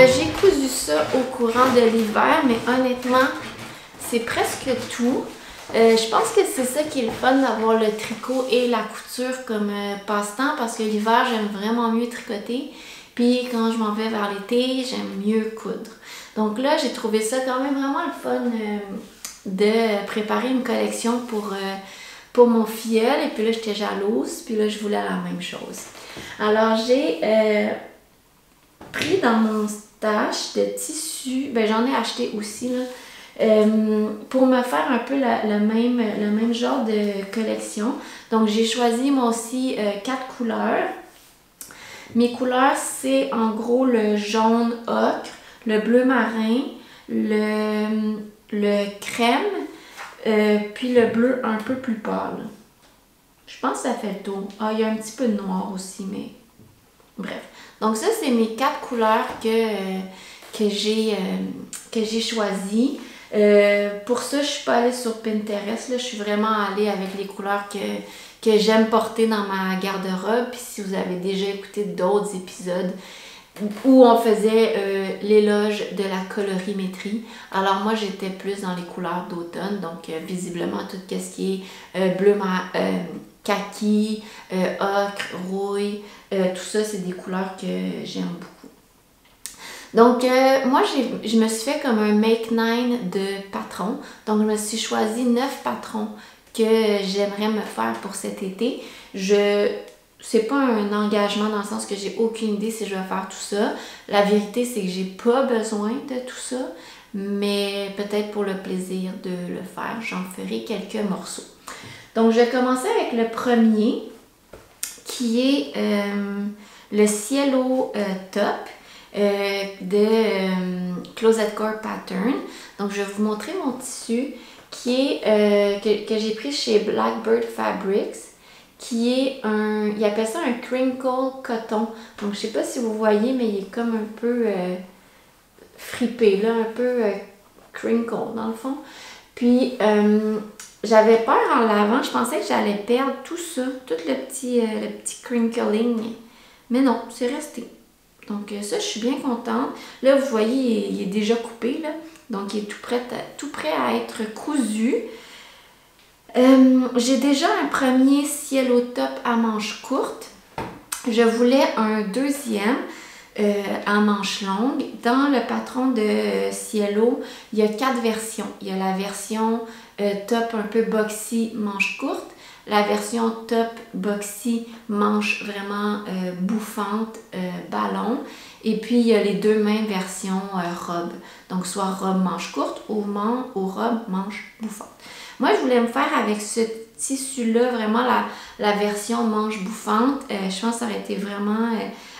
J'ai cousu ça au courant de l'hiver, mais honnêtement, c'est presque tout. Je pense que c'est ça qui est le fun d'avoir le tricot et la couture comme passe-temps, parce que l'hiver, j'aime vraiment mieux tricoter. Puis quand je m'en vais vers l'été, j'aime mieux coudre. Donc là, j'ai trouvé ça quand même vraiment le fun de préparer une collection pour mon filleul. Et puis là, j'étais jalouse, puis là, je voulais la même chose. Alors, j'ai... pris dans mon stash de tissu, ben j'en ai acheté aussi là, pour me faire un peu le même genre de collection. Donc j'ai choisi moi aussi 4 couleurs. Mes couleurs c'est en gros le jaune ocre, le bleu marin, le crème, puis le bleu un peu plus pâle. Je pense que ça fait le tour. Ah, il y a un petit peu de noir aussi, mais bref. Donc ça, c'est mes 4 couleurs que j'ai choisies. Pour ça, je suis pas allée sur Pinterest, là. Je suis vraiment allée avec les couleurs que j'aime porter dans ma garde-robe. Puis si vous avez déjà écouté d'autres épisodes où on faisait l'éloge de la colorimétrie, alors moi j'étais plus dans les couleurs d'automne, donc visiblement tout ce qui est bleu kaki, ocre, rouille, tout ça c'est des couleurs que j'aime beaucoup. Donc, moi, je me suis fait comme un Make 9 de patrons. Donc, je me suis choisi 9 patrons que j'aimerais me faire pour cet été. C'est pas un engagement dans le sens que j'ai aucune idée si je vais faire tout ça. La vérité, c'est que j'ai pas besoin de tout ça, mais peut-être pour le plaisir de le faire, j'en ferai quelques morceaux. Donc, je vais commencer avec le premier, qui est le Cielo Top. De Closet Core Pattern. Donc, je vais vous montrer mon tissu qui est que j'ai pris chez Blackbird Fabrics, qui est il appelle ça un crinkle coton. Donc, je sais pas si vous voyez, mais il est comme un peu fripé, là, un peu crinkle dans le fond. Puis, j'avais peur en lavant, je pensais que j'allais perdre tout ça, tout le petit crinkling. Mais non, c'est resté. Donc ça, je suis bien contente. Là, vous voyez, il est déjà coupé, là. Donc, il est tout prêt à être cousu. J'ai déjà un premier Cielo Top à manches courtes. Je voulais un deuxième à manches longues. Dans le patron de Cielo, il y a 4 versions. Il y a la version top un peu boxy, manches courtes. La version top boxy, manche vraiment bouffante, ballon. Et puis, il y a les deux mêmes versions robe. Donc, soit robe manche courte ou robe manche bouffante. Moi, je voulais me faire avec ce tissu-là, vraiment la version manche bouffante. Je pense que ça aurait été vraiment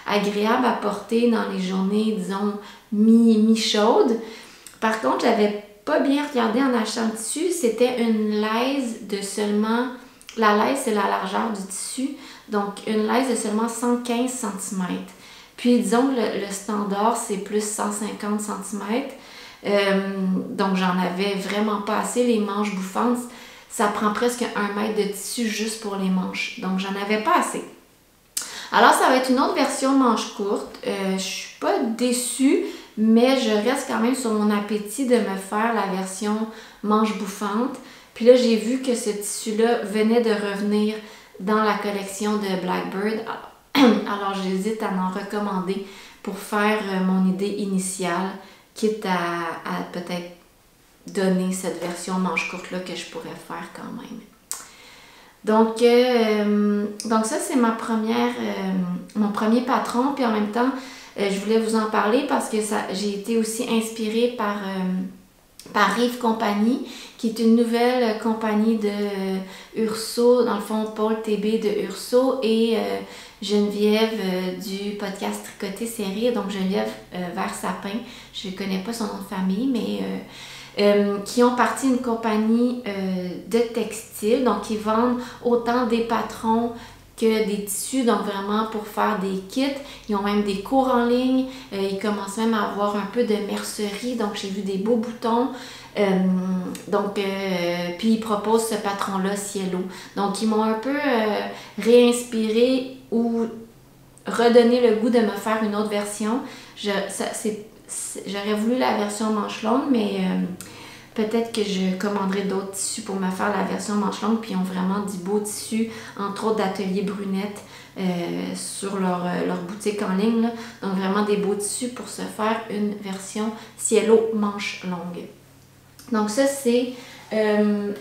agréable à porter dans les journées, disons, mi-chaudes. Par contre, j'avais pas bien regardé en achetant le tissu. C'était une laise de seulement... La laise, c'est la largeur du tissu. Donc, une laise de seulement 115 cm. Puis, disons que le standard, c'est plus 150 cm. Donc, j'en avais vraiment pas assez. Les manches bouffantes, ça prend presque 1 mètre de tissu juste pour les manches. Donc, j'en avais pas assez. Alors, ça va être une autre version manche courte. Je suis pas déçue, mais je reste quand même sur mon appétit de me faire la version manche bouffante. Puis là, j'ai vu que ce tissu-là venait de revenir dans la collection de Blackbird. Alors, j'hésite à en recommander pour faire mon idée initiale, quitte à peut-être donner cette version manche courte-là que je pourrais faire quand même. Donc ça, c'est mon premier patron. Puis en même temps, je voulais vous en parler parce que j'ai été aussi inspirée par Rive Compagnie, qui est une nouvelle compagnie de Urso, dans le fond Paul TB de Urso et Geneviève du podcast Tricoter Serré, donc Geneviève Versapin, je ne connais pas son nom de famille, mais qui ont parti une compagnie de textile, donc ils vendent autant des patrons que des tissus, donc vraiment pour faire des kits. Ils ont même des cours en ligne. Ils commencent même à avoir un peu de mercerie, donc j'ai vu des beaux boutons. Puis ils proposent ce patron-là, Cielo. Donc ils m'ont un peu réinspiré ou redonné le goût de me faire une autre version. J'aurais voulu la version manche longue, mais peut-être que je commanderai d'autres tissus pour me faire la version manche longue. Puis ils ont vraiment du beau tissu, entre autres d'Atelier Brunette sur leur boutique en ligne. Là. Donc vraiment des beaux tissus pour se faire une version Cielo manche longue. Donc ça, c'est un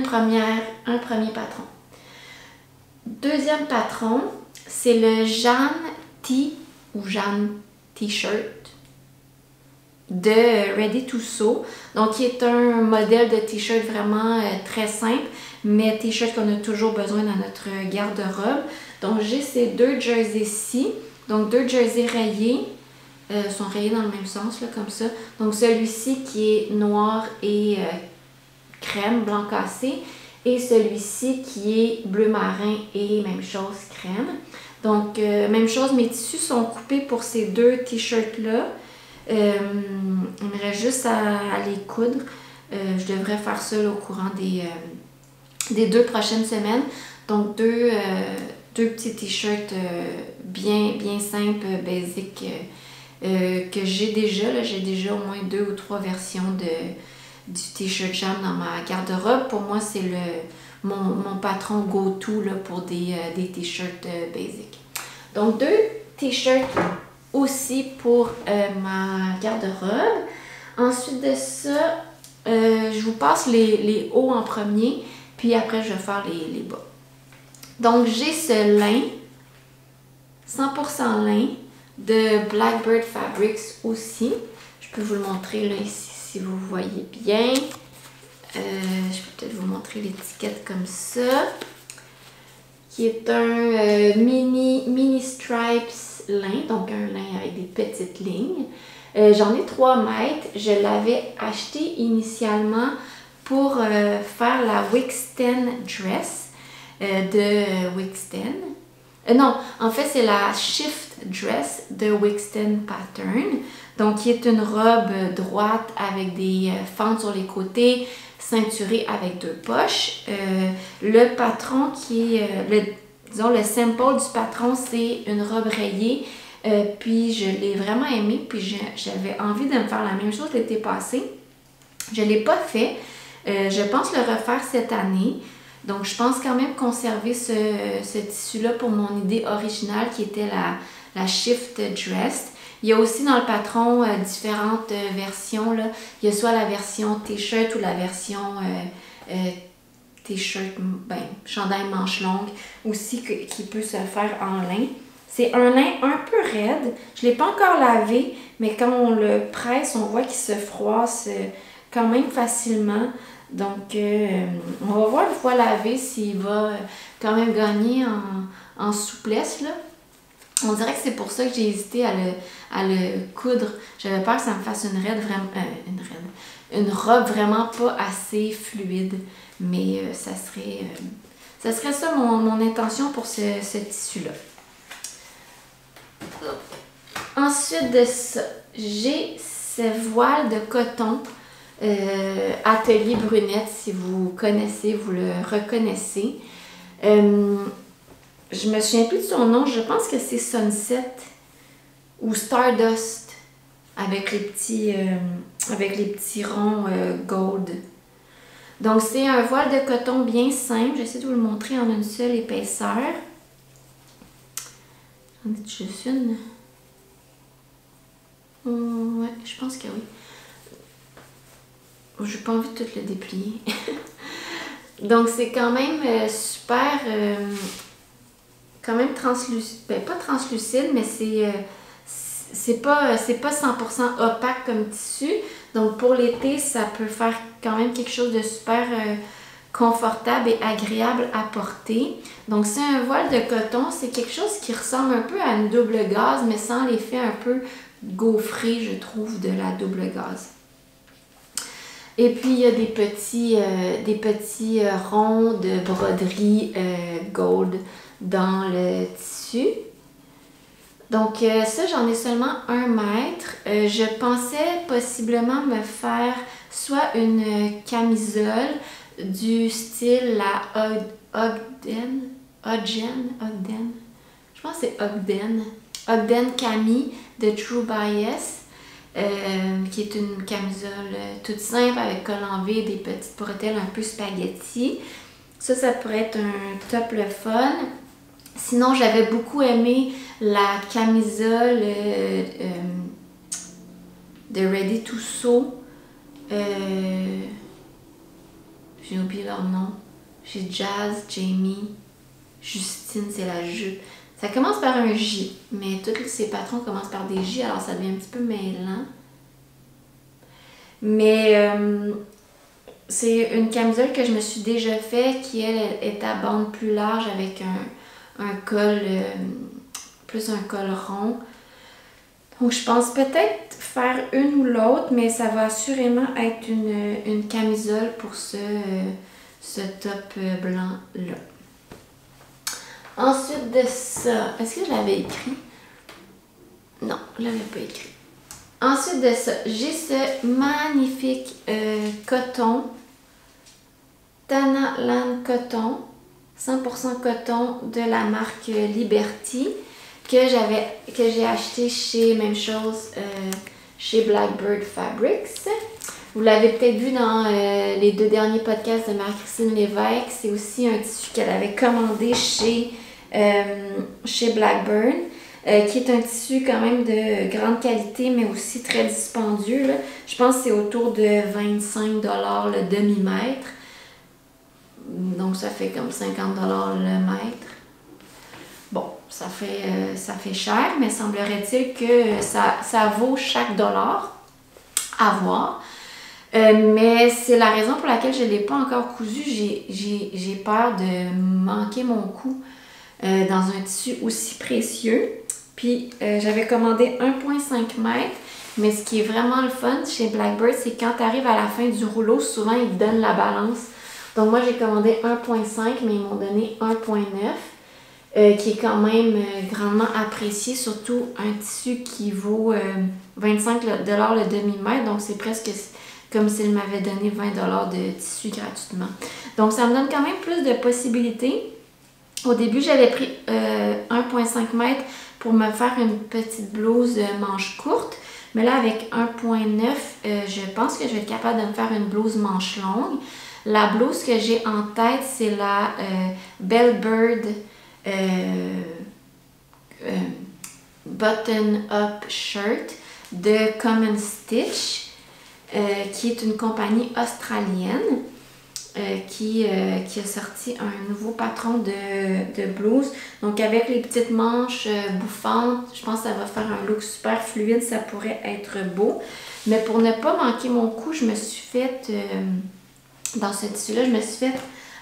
premier patron. Deuxième patron, c'est le Jeanne T ou Jeanne T-shirt de Ready to Sew. Donc, qui est un modèle de t-shirt vraiment très simple, mais t-shirt qu'on a toujours besoin dans notre garde-robe. Donc, j'ai ces 2 jerseys-ci. Donc, 2 jerseys rayés. Sont rayés dans le même sens, là, comme ça. Donc, celui-ci qui est noir et crème, blanc cassé. Et celui-ci qui est bleu marin et même chose, crème. Donc, même chose, mes tissus sont coupés pour ces 2 t-shirts-là. Il me reste juste à les coudre. Je devrais faire ça là, au courant des 2 prochaines semaines. Donc deux petits t-shirts bien simples, basiques que j'ai déjà. Là, j'ai déjà au moins 2 ou 3 versions du t-shirt Jam dans ma garde-robe. Pour moi, c'est mon patron go-to pour des t-shirts basiques. Donc 2 t-shirts aussi pour ma garde-robe. Ensuite de ça, je vous passe les hauts en premier, puis après je vais faire les bas. Donc j'ai ce lin, 100% lin, de Blackbird Fabrics aussi. Je peux vous le montrer là ici si vous voyez bien. Je peux peut-être vous montrer l'étiquette comme ça. Qui est un mini stripes lin, donc un lin avec des petites lignes. J'en ai 3 mètres. Je l'avais acheté initialement pour faire la Wixten Dress de Wixten. Non, en fait, c'est la Shift Dress de Wixten Pattern. Donc, qui est une robe droite avec des fentes sur les côtés, ceinturée avec 2 poches. Le patron qui est, disons, le sample du patron, c'est une robe rayée. Puis, je l'ai vraiment aimée. Puis, j'avais envie de me faire la même chose l'été passé. Je ne l'ai pas fait. Je pense le refaire cette année. Donc, je pense quand même conserver ce tissu-là pour mon idée originale qui était la Shift Dress. Il y a aussi dans le patron différentes versions. Là. Il y a soit la version t-shirt ou la version t-shirt, chandail manche longue aussi qui peut se faire en lin. C'est un lin un peu raide. Je ne l'ai pas encore lavé, mais quand on le presse, on voit qu'il se froisse quand même facilement. Donc, on va voir une fois lavé s'il va quand même gagner en souplesse. Là. On dirait que c'est pour ça que j'ai hésité à le coudre. J'avais peur que ça me fasse une robe vraiment pas assez fluide. Mais ça serait ça mon intention pour ce tissu-là. Ensuite de ça, j'ai ce voile de coton Atelier Brunette. Si vous connaissez, vous le reconnaissez. Je me souviens plus de son nom, je pense que c'est Sunset ou Stardust avec les petits ronds gold. Donc c'est un voile de coton bien simple, j'essaie de vous le montrer en une seule épaisseur. J'en ai juste une. Ouais, je pense que oui. J'ai pas envie de tout le déplier. Donc c'est quand même super... quand même translucide, pas translucide, mais c'est pas 100% opaque comme tissu. Donc pour l'été, ça peut faire quand même quelque chose de super confortable et agréable à porter. Donc c'est un voile de coton, c'est quelque chose qui ressemble un peu à une double gaze, mais sans l'effet un peu gaufré, je trouve, de la double gaze. Et puis il y a des petits ronds de broderie gold dans le tissu. Donc ça, j'en ai seulement 1 mètre. Je pensais possiblement me faire soit une camisole du style la Ogden. Je pense que c'est Ogden Cami de True Bias. Qui est une camisole toute simple avec col en V et des petites bretelles un peu spaghetti. Ça pourrait être un top le fun. Sinon, j'avais beaucoup aimé la camisole de Ready to Sew. J'ai oublié leur nom. J'ai Jazz, Jamie, Justine, c'est la jupe. Ça commence par un J, mais tous ces patrons commencent par des J, alors ça devient un petit peu mêlant. Mais c'est une camisole que je me suis déjà fait, qui elle est à bande plus large avec un col, plus un col rond. Donc je pense peut-être faire une ou l'autre, mais ça va assurément être une camisole pour ce top blanc-là. Ensuite de ça, est-ce que je l'avais écrit? Non, je ne l'avais pas écrit. Ensuite de ça, j'ai ce magnifique coton, Tana Land Coton, 100% coton de la marque Liberty, que j'ai acheté chez, même chose, chez Blackbird Fabrics. Vous l'avez peut-être vu dans les 2 derniers podcasts de Marie-Christine Lévesque. C'est aussi un tissu qu'elle avait commandé chez Blackbird, qui est un tissu quand même de grande qualité, mais aussi très dispendieux, là. Je pense que c'est autour de 25$ le demi-mètre. Donc ça fait comme 50$ le mètre. Bon, ça fait cher, mais semblerait-il que ça vaut chaque dollar à voir. Mais c'est la raison pour laquelle je ne l'ai pas encore cousu. J'ai peur de manquer mon coup dans un tissu aussi précieux. Puis j'avais commandé 1,5 mètres. Mais ce qui est vraiment le fun chez Blackbird, c'est quand tu arrives à la fin du rouleau, souvent ils te donnent la balance. Donc moi j'ai commandé 1,5, mais ils m'ont donné 1,9, qui est quand même grandement apprécié, surtout un tissu qui vaut 25$ le demi-mètre, donc c'est presque comme s'ils m'avaient donné 20$ de tissu gratuitement. Donc ça me donne quand même plus de possibilités. Au début j'avais pris 1,5 mètres pour me faire une petite blouse manche courte. Mais là, avec 1,9, je pense que je vais être capable de me faire une blouse manche longue. La blouse que j'ai en tête, c'est la Bellbird Button-Up Shirt de Common Stitch, qui est une compagnie australienne qui a sorti un nouveau patron de blouse. Donc avec les petites manches bouffantes, je pense que ça va faire un look super fluide, ça pourrait être beau. Mais pour ne pas manquer mon coup, je me suis fait, dans ce tissu-là, je me suis fait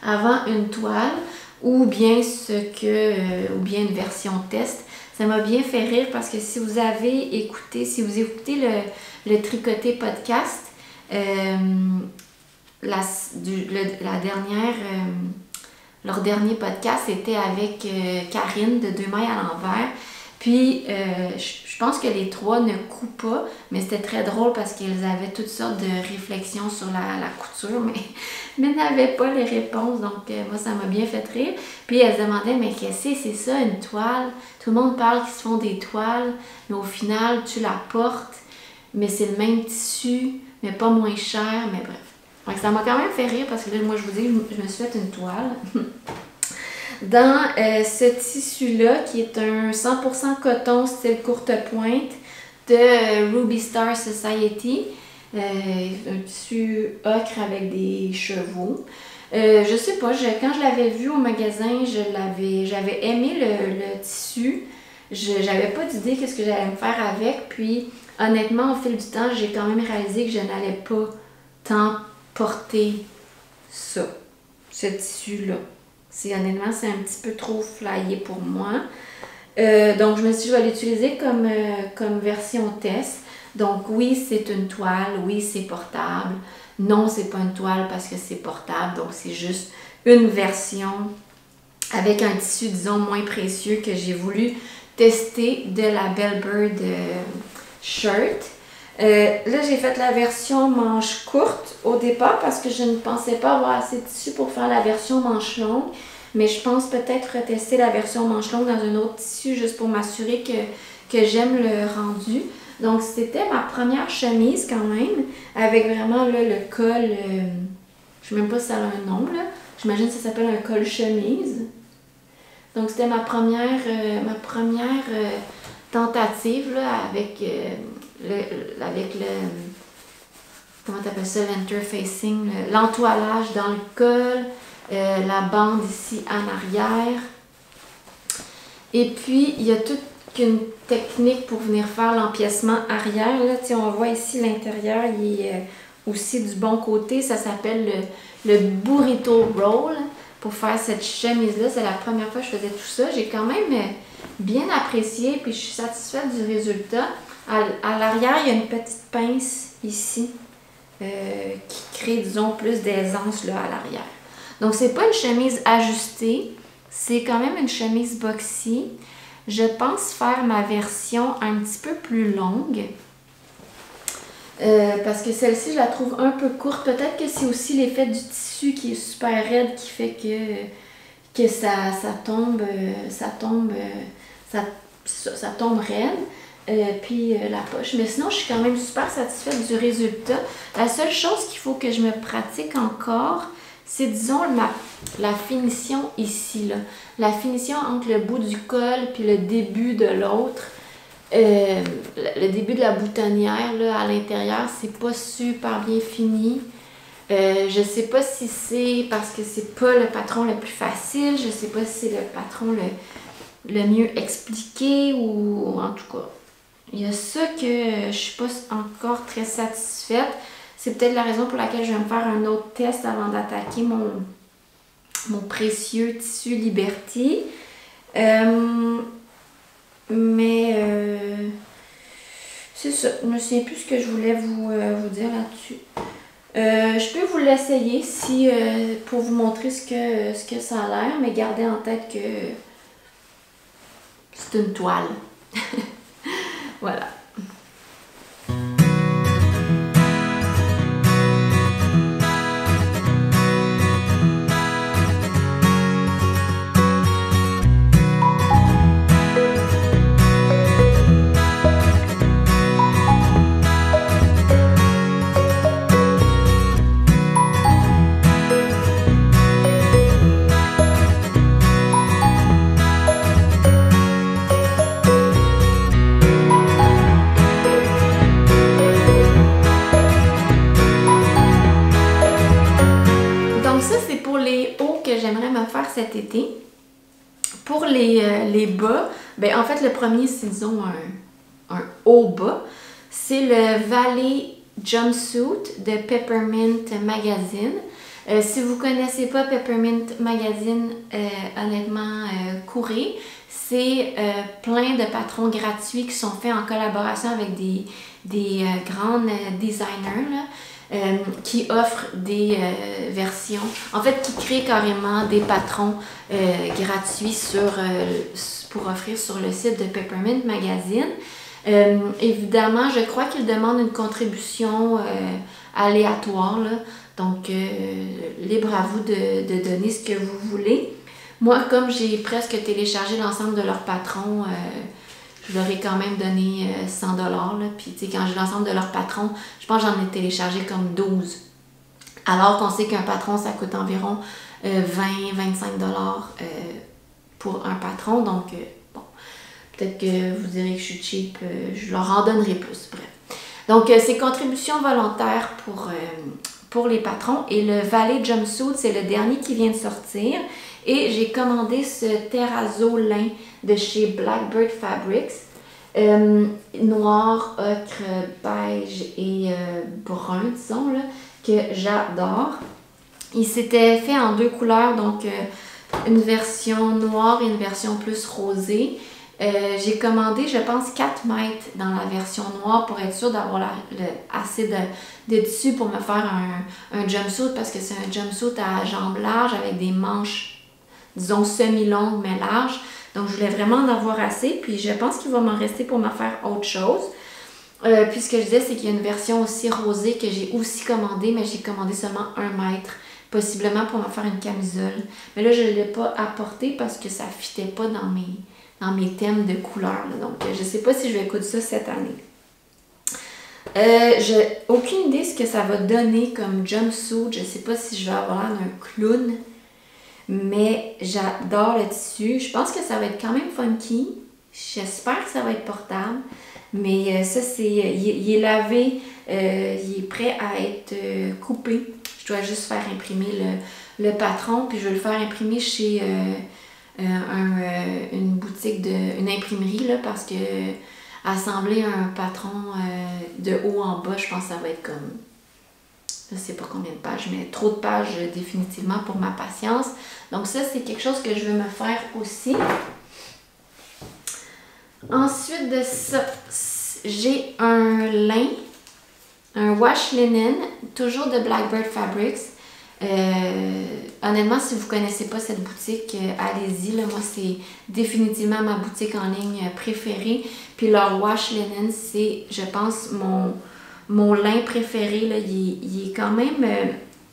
avant une toile ou bien une version test. Ça m'a bien fait rire parce que si vous écoutez le Tricoté podcast, leur dernier podcast était avec Karine de 2 mailles à l'envers. Puis, je pense que les 3 ne coupent pas, mais c'était très drôle parce qu'elles avaient toutes sortes de réflexions sur la couture, mais n'avaient pas les réponses. Donc, moi, ça m'a bien fait rire. Puis, elles se demandaient, mais qu'est-ce que c'est ça, une toile? Tout le monde parle qu'ils se font des toiles, mais au final, tu la portes, mais c'est le même tissu, mais pas moins cher, mais bref. Donc, ça m'a quand même fait rire parce que là, moi, je vous dis, je me suis fait une toile. Dans ce tissu-là, qui est un 100% coton style courte pointe de Ruby Star Society, un tissu ocre avec des chevaux. Je sais pas, quand je l'avais vu au magasin, j'avais aimé le tissu. J'avais pas d'idée qu'est-ce que j'allais me faire avec. Puis, honnêtement, au fil du temps, j'ai quand même réalisé que je n'allais pas tant porter ce tissu-là. Honnêtement, c'est un petit peu trop flyé pour moi. Donc, je me suis dit, je vais l'utiliser comme version test. Donc, oui, c'est une toile. Oui, c'est portable. Non, c'est pas une toile parce que c'est portable. Donc, c'est juste une version avec un tissu, disons, moins précieux que j'ai voulu tester de la Bellbird Shirt. Là, j'ai fait la version manche courte au départ parce que je ne pensais pas avoir assez de tissu pour faire la version manche longue. Mais je pense peut-être retester la version manche longue dans un autre tissu juste pour m'assurer que j'aime le rendu. Donc, c'était ma première chemise quand même, avec vraiment là, le col, je ne sais même pas si ça a un nom, là. J'imagine que ça s'appelle un col chemise. Donc, c'était ma première tentative là, avec comment t'appelles ça, l'interfacing, l'entoilage dans le col, la bande ici en arrière. Et puis, il y a toute une technique pour venir faire l'empiècement arrière. Là, on voit ici l'intérieur, il est aussi du bon côté. Ça s'appelle le burrito roll pour faire cette chemise-là. C'est la première fois que je faisais tout ça. J'ai quand même bien apprécié, puis je suis satisfaite du résultat. À l'arrière, il y a une petite pince ici qui crée, disons, plus d'aisance là, à l'arrière. Donc, c'est pas une chemise ajustée, c'est quand même une chemise boxy. Je pense faire ma version un petit peu plus longue. Parce que celle-ci, je la trouve un peu courte. Peut-être que c'est aussi l'effet du tissu qui est super raide qui fait que ça tombe raide. Puis la poche. Mais sinon, je suis quand même super satisfaite du résultat. La seule chose qu'il faut que je me pratique encore, c'est, disons, la finition ici, là. La finition entre le bout du col puis le début de l'autre. Le début de la boutonnière, là, à l'intérieur, c'est pas super bien fini. Je sais pas si c'est parce que c'est pas le patron le plus facile. Je sais pas si c'est le patron le mieux expliqué ou en tout cas. Il y a ça que je suis pas encore très satisfaite. C'est peut-être la raison pour laquelle je vais me faire un autre test avant d'attaquer mon précieux tissu Liberty. C'est ça. Je ne sais plus ce que je voulais vous dire là-dessus. Je peux vous l'essayer si, pour vous montrer ce que ça a l'air, mais gardez en tête que c'est une toile. Voilà. J'aimerais me faire cet été. Pour les bas, ben en fait le premier c'est disons un haut bas. C'est le Valley Jumpsuit de Peppermint Magazine. Si vous ne connaissez pas Peppermint Magazine, honnêtement, courez. C'est plein de patrons gratuits qui sont faits en collaboration avec des grands designers là. Qui offrent des versions, en fait qui créent carrément des patrons gratuits pour offrir sur le site de Peppermint Magazine. Évidemment, je crois qu'ils demandent une contribution aléatoire, là. Donc libre à vous de donner ce que vous voulez. Moi, comme j'ai presque téléchargé l'ensemble de leurs patrons, je leur ai quand même donné 100$. Là. Puis, tu sais, quand j'ai l'ensemble de leurs patrons, je pense que j'en ai téléchargé comme 12. Alors qu'on sait qu'un patron, ça coûte environ 20-25$ pour un patron. Donc, bon, peut-être que vous direz que je suis cheap. Je leur en donnerai plus. Bref. Donc, c'est contribution volontaire pour les patrons. Et le Valley Jumpsuit, c'est le dernier qui vient de sortir. Et j'ai commandé ce terrazzo lin de chez Blackbird Fabrics. Noir, ocre, beige et brun, disons, là, que j'adore. Il s'était fait en deux couleurs, donc une version noire et une version plus rosée. J'ai commandé, je pense, 4 mètres dans la version noire pour être sûre d'avoir assez de tissu pour me faire un jumpsuit parce que c'est un jumpsuit à jambes larges avec des manches, disons, semi-longues mais larges. Donc, je voulais vraiment en avoir assez. Puis, je pense qu'il va m'en rester pour me faire autre chose. Puis, ce que je disais, c'est qu'il y a une version aussi rosée que j'ai aussi commandée, mais j'ai commandé seulement 1 mètre, possiblement pour me faire une camisole. Mais là, je ne l'ai pas apporté parce que ça ne fitait pas dans mes thèmes de couleurs. Là. Donc, je ne sais pas si je vais écouter ça cette année. J'ai aucune idée ce que ça va donner comme jumpsuit. Je ne sais pas si je vais avoir l'air d'un clown. Mais j'adore le tissu. Je pense que ça va être quand même funky. J'espère que ça va être portable. Mais ça, il est lavé. Il est prêt à être coupé. Je dois juste faire imprimer le patron. Puis je vais le faire imprimer chez une boutique, une imprimerie. Là, parce que assembler un patron de haut en bas, je pense que ça va être comme... Je ne sais pas combien de pages, mais trop de pages définitivement pour ma patience. Donc ça, c'est quelque chose que je veux me faire aussi. Ensuite de ça, j'ai un lin, un wash linen, toujours de Blackbird Fabrics. Honnêtement, si vous ne connaissez pas cette boutique, allez-y. Moi, c'est définitivement ma boutique en ligne préférée. Puis leur wash linen, c'est, je pense, mon lin préféré, là, il est quand même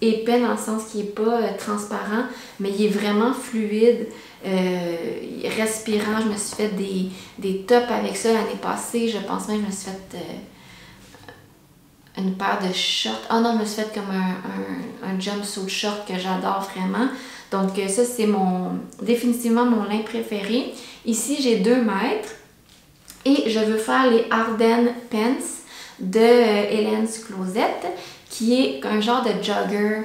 épais dans le sens qu'il n'est pas transparent, mais il est vraiment fluide, respirant. Je me suis fait des tops avec ça l'année passée. Je pense même que je me suis fait une paire de shorts. Ah non, je me suis fait comme un jumpsuit short que j'adore vraiment. Donc ça, c'est définitivement mon lin préféré. Ici, j'ai 2 mètres et je veux faire les Ardennes Pants de Helen's Closet, qui est un genre de jogger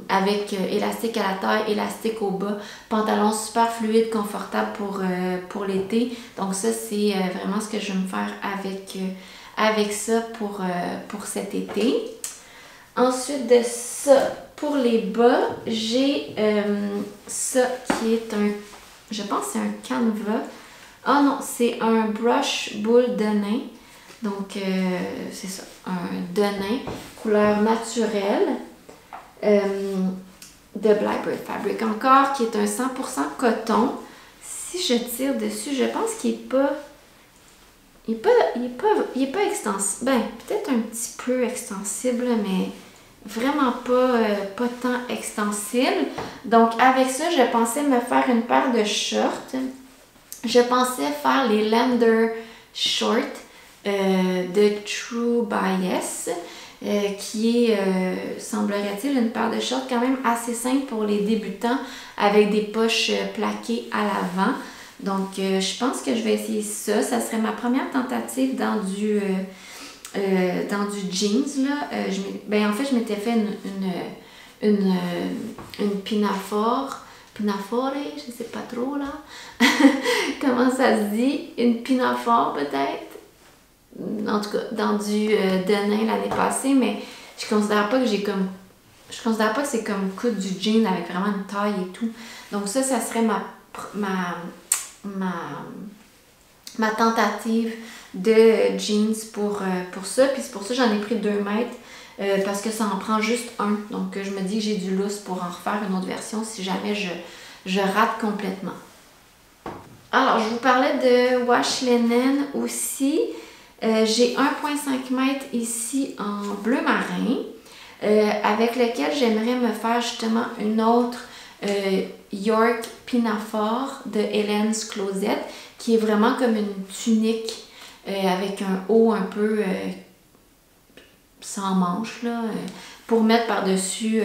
avec élastique à la taille, élastique au bas, pantalon super fluide, confortable pour l'été. Donc ça, c'est vraiment ce que je vais me faire avec ça pour cet été. Ensuite de ça, pour les bas, j'ai ça qui est je pense que c'est un canevas. Ah non, c'est un brush boule de nain. Donc, c'est ça, un denim, couleur naturelle, de Blackbird Fabric encore, qui est un 100% coton. Si je tire dessus, je pense qu'il n'est pas... Il est pas extensible. Ben, peut-être un petit peu extensible, mais vraiment pas tant extensible. Donc, avec ça, je pensais me faire une paire de shorts. Je pensais faire les Lander Short de True Bias, qui est, semblerait-il, une paire de shorts quand même assez simple pour les débutants avec des poches plaquées à l'avant. Donc, je pense que je vais essayer ça. Ça serait ma première tentative dans du jeans, là. En fait, je m'étais fait une pinafore. Pinafore, je sais pas trop, là. Comment ça se dit? Une pinafore, peut-être? En tout cas, dans du denim l'année passée, mais je considère pas que je considère pas que c'est comme coudre du jean avec vraiment une taille et tout. Donc ça serait ma tentative de jeans pour ça. Puis c'est pour ça que j'en ai pris 2 mètres parce que ça en prend juste un. Donc je me dis que j'ai du lousse pour en refaire une autre version si jamais je rate complètement. Alors, je vous parlais de wash linen aussi. J'ai 1,5 mètres ici en bleu marin avec lequel j'aimerais me faire justement une autre York Pinafore de Helen's Closet qui est vraiment comme une tunique avec un haut un peu sans manches là, pour mettre par-dessus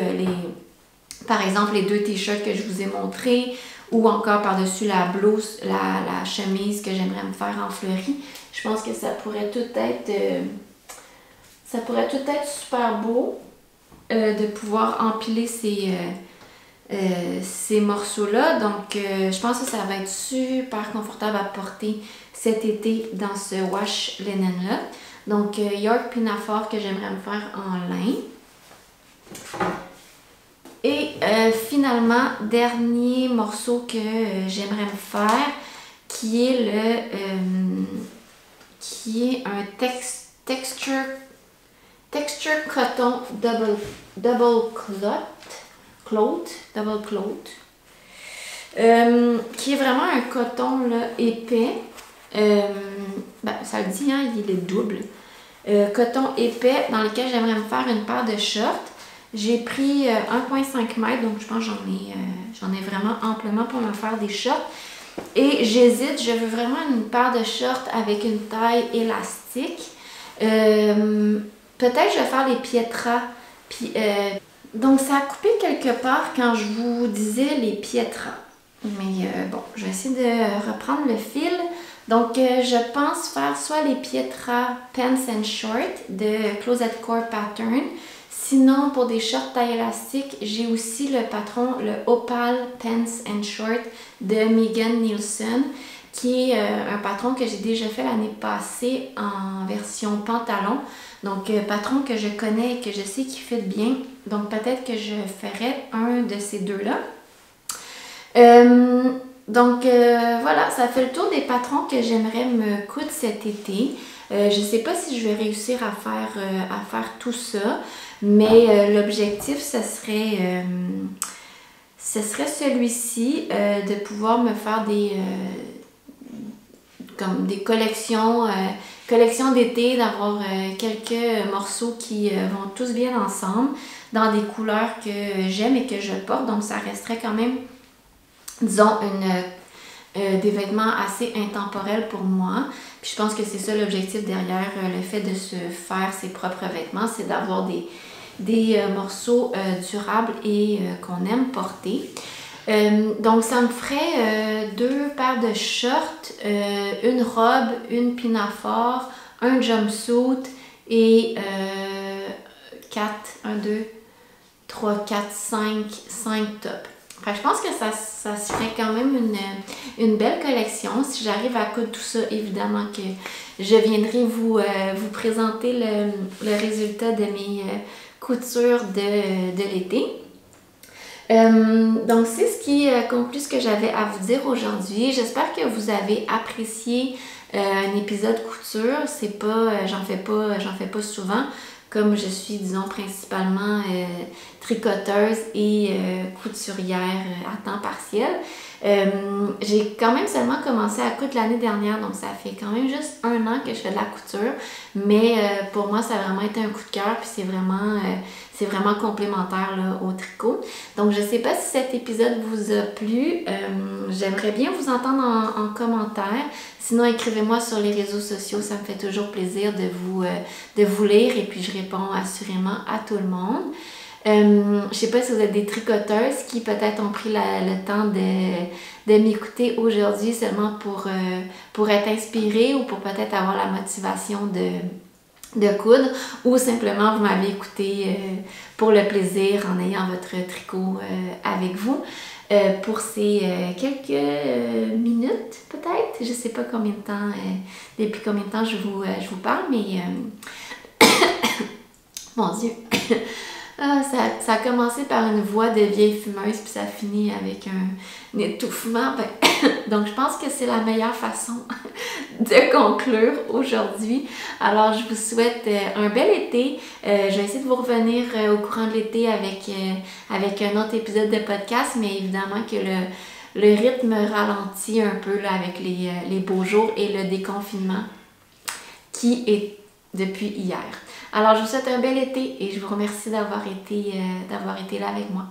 par exemple les 2 t-shirts que je vous ai montrés ou encore par-dessus la blouse, la chemise que j'aimerais me faire en fleurie. Je pense que ça pourrait tout être super beau de pouvoir empiler ces morceaux-là. Donc, je pense que ça va être super confortable à porter cet été dans ce wash linen-là. Donc, York Pinafore que j'aimerais me faire en lin. Et finalement, dernier morceau que j'aimerais me faire, qui est un texture coton double cloth, qui est vraiment un coton là, épais. Ça le dit, hein, il est double. Coton épais dans lequel j'aimerais me faire une paire de shorts. J'ai pris 1,5 mètres, donc je pense que j'en ai vraiment amplement pour me faire des shorts. Et j'hésite, je veux vraiment une paire de shorts avec une taille élastique. Peut-être je vais faire les pietras. Puis, donc ça a coupé quelque part quand je vous disais les pietras. Mais bon, je vais essayer de reprendre le fil. Donc je pense faire soit les pietras Pants and Short de Closet Core Pattern. Sinon, pour des shorts taille élastique, j'ai aussi le patron, le Opal Pants and Short de Megan Nielsen, qui est un patron que j'ai déjà fait l'année passée en version pantalon. Donc, patron que je connais et que je sais qui fit bien. Donc, peut-être que je ferai un de ces deux-là. Voilà, ça fait le tour des patrons que j'aimerais me coudre cet été. Je ne sais pas si je vais réussir à faire tout ça, mais l'objectif, ce serait celui-ci, de pouvoir me faire comme des collections collection d'été, d'avoir quelques morceaux qui vont tous bien ensemble, dans des couleurs que j'aime et que je porte. Donc ça resterait quand même, disons, des vêtements assez intemporels pour moi. Puis je pense que c'est ça l'objectif derrière le fait de se faire ses propres vêtements, c'est d'avoir des morceaux durables et qu'on aime porter. Donc ça me ferait 2 paires de shorts, une robe, une pinafore, un jumpsuit et 5 tops. Enfin, je pense que ça se ferait quand même une belle collection. Si j'arrive à coudre tout ça, évidemment que je viendrai vous présenter le résultat de mes coutures de l'été. Donc c'est ce qui conclut ce que j'avais à vous dire aujourd'hui. J'espère que vous avez apprécié un épisode couture. C'est pas, j'en fais pas souvent, comme je suis, disons, principalement tricoteuse et couturière à temps partiel. J'ai quand même seulement commencé à coudre l'année dernière, donc ça fait quand même juste 1 an que je fais de la couture. Mais pour moi, ça a vraiment été un coup de cœur, puis c'est vraiment complémentaire là, au tricot. Donc, je ne sais pas si cet épisode vous a plu. J'aimerais bien vous entendre en commentaire. Sinon, écrivez-moi sur les réseaux sociaux. Ça me fait toujours plaisir de vous lire et puis je réponds assurément à tout le monde. Je ne sais pas si vous êtes des tricoteuses qui peut-être ont pris le temps de m'écouter aujourd'hui seulement pour être inspirées ou pour peut-être avoir la motivation de coudre, ou simplement vous m'avez écouté pour le plaisir en ayant votre tricot avec vous pour ces quelques minutes peut-être. Je sais pas combien de temps, depuis combien de temps je vous parle, mais mon Dieu. Ça a commencé par une voix de vieille fumeuse, puis ça finit avec un étouffement. Donc, je pense que c'est la meilleure façon de conclure aujourd'hui. Alors, je vous souhaite un bel été. Je vais essayer de vous revenir au courant de l'été avec un autre épisode de podcast, mais évidemment que le rythme ralentit un peu là, avec les beaux jours et le déconfinement qui est depuis hier. Alors, je vous souhaite un bel été et je vous remercie d'avoir été là avec moi.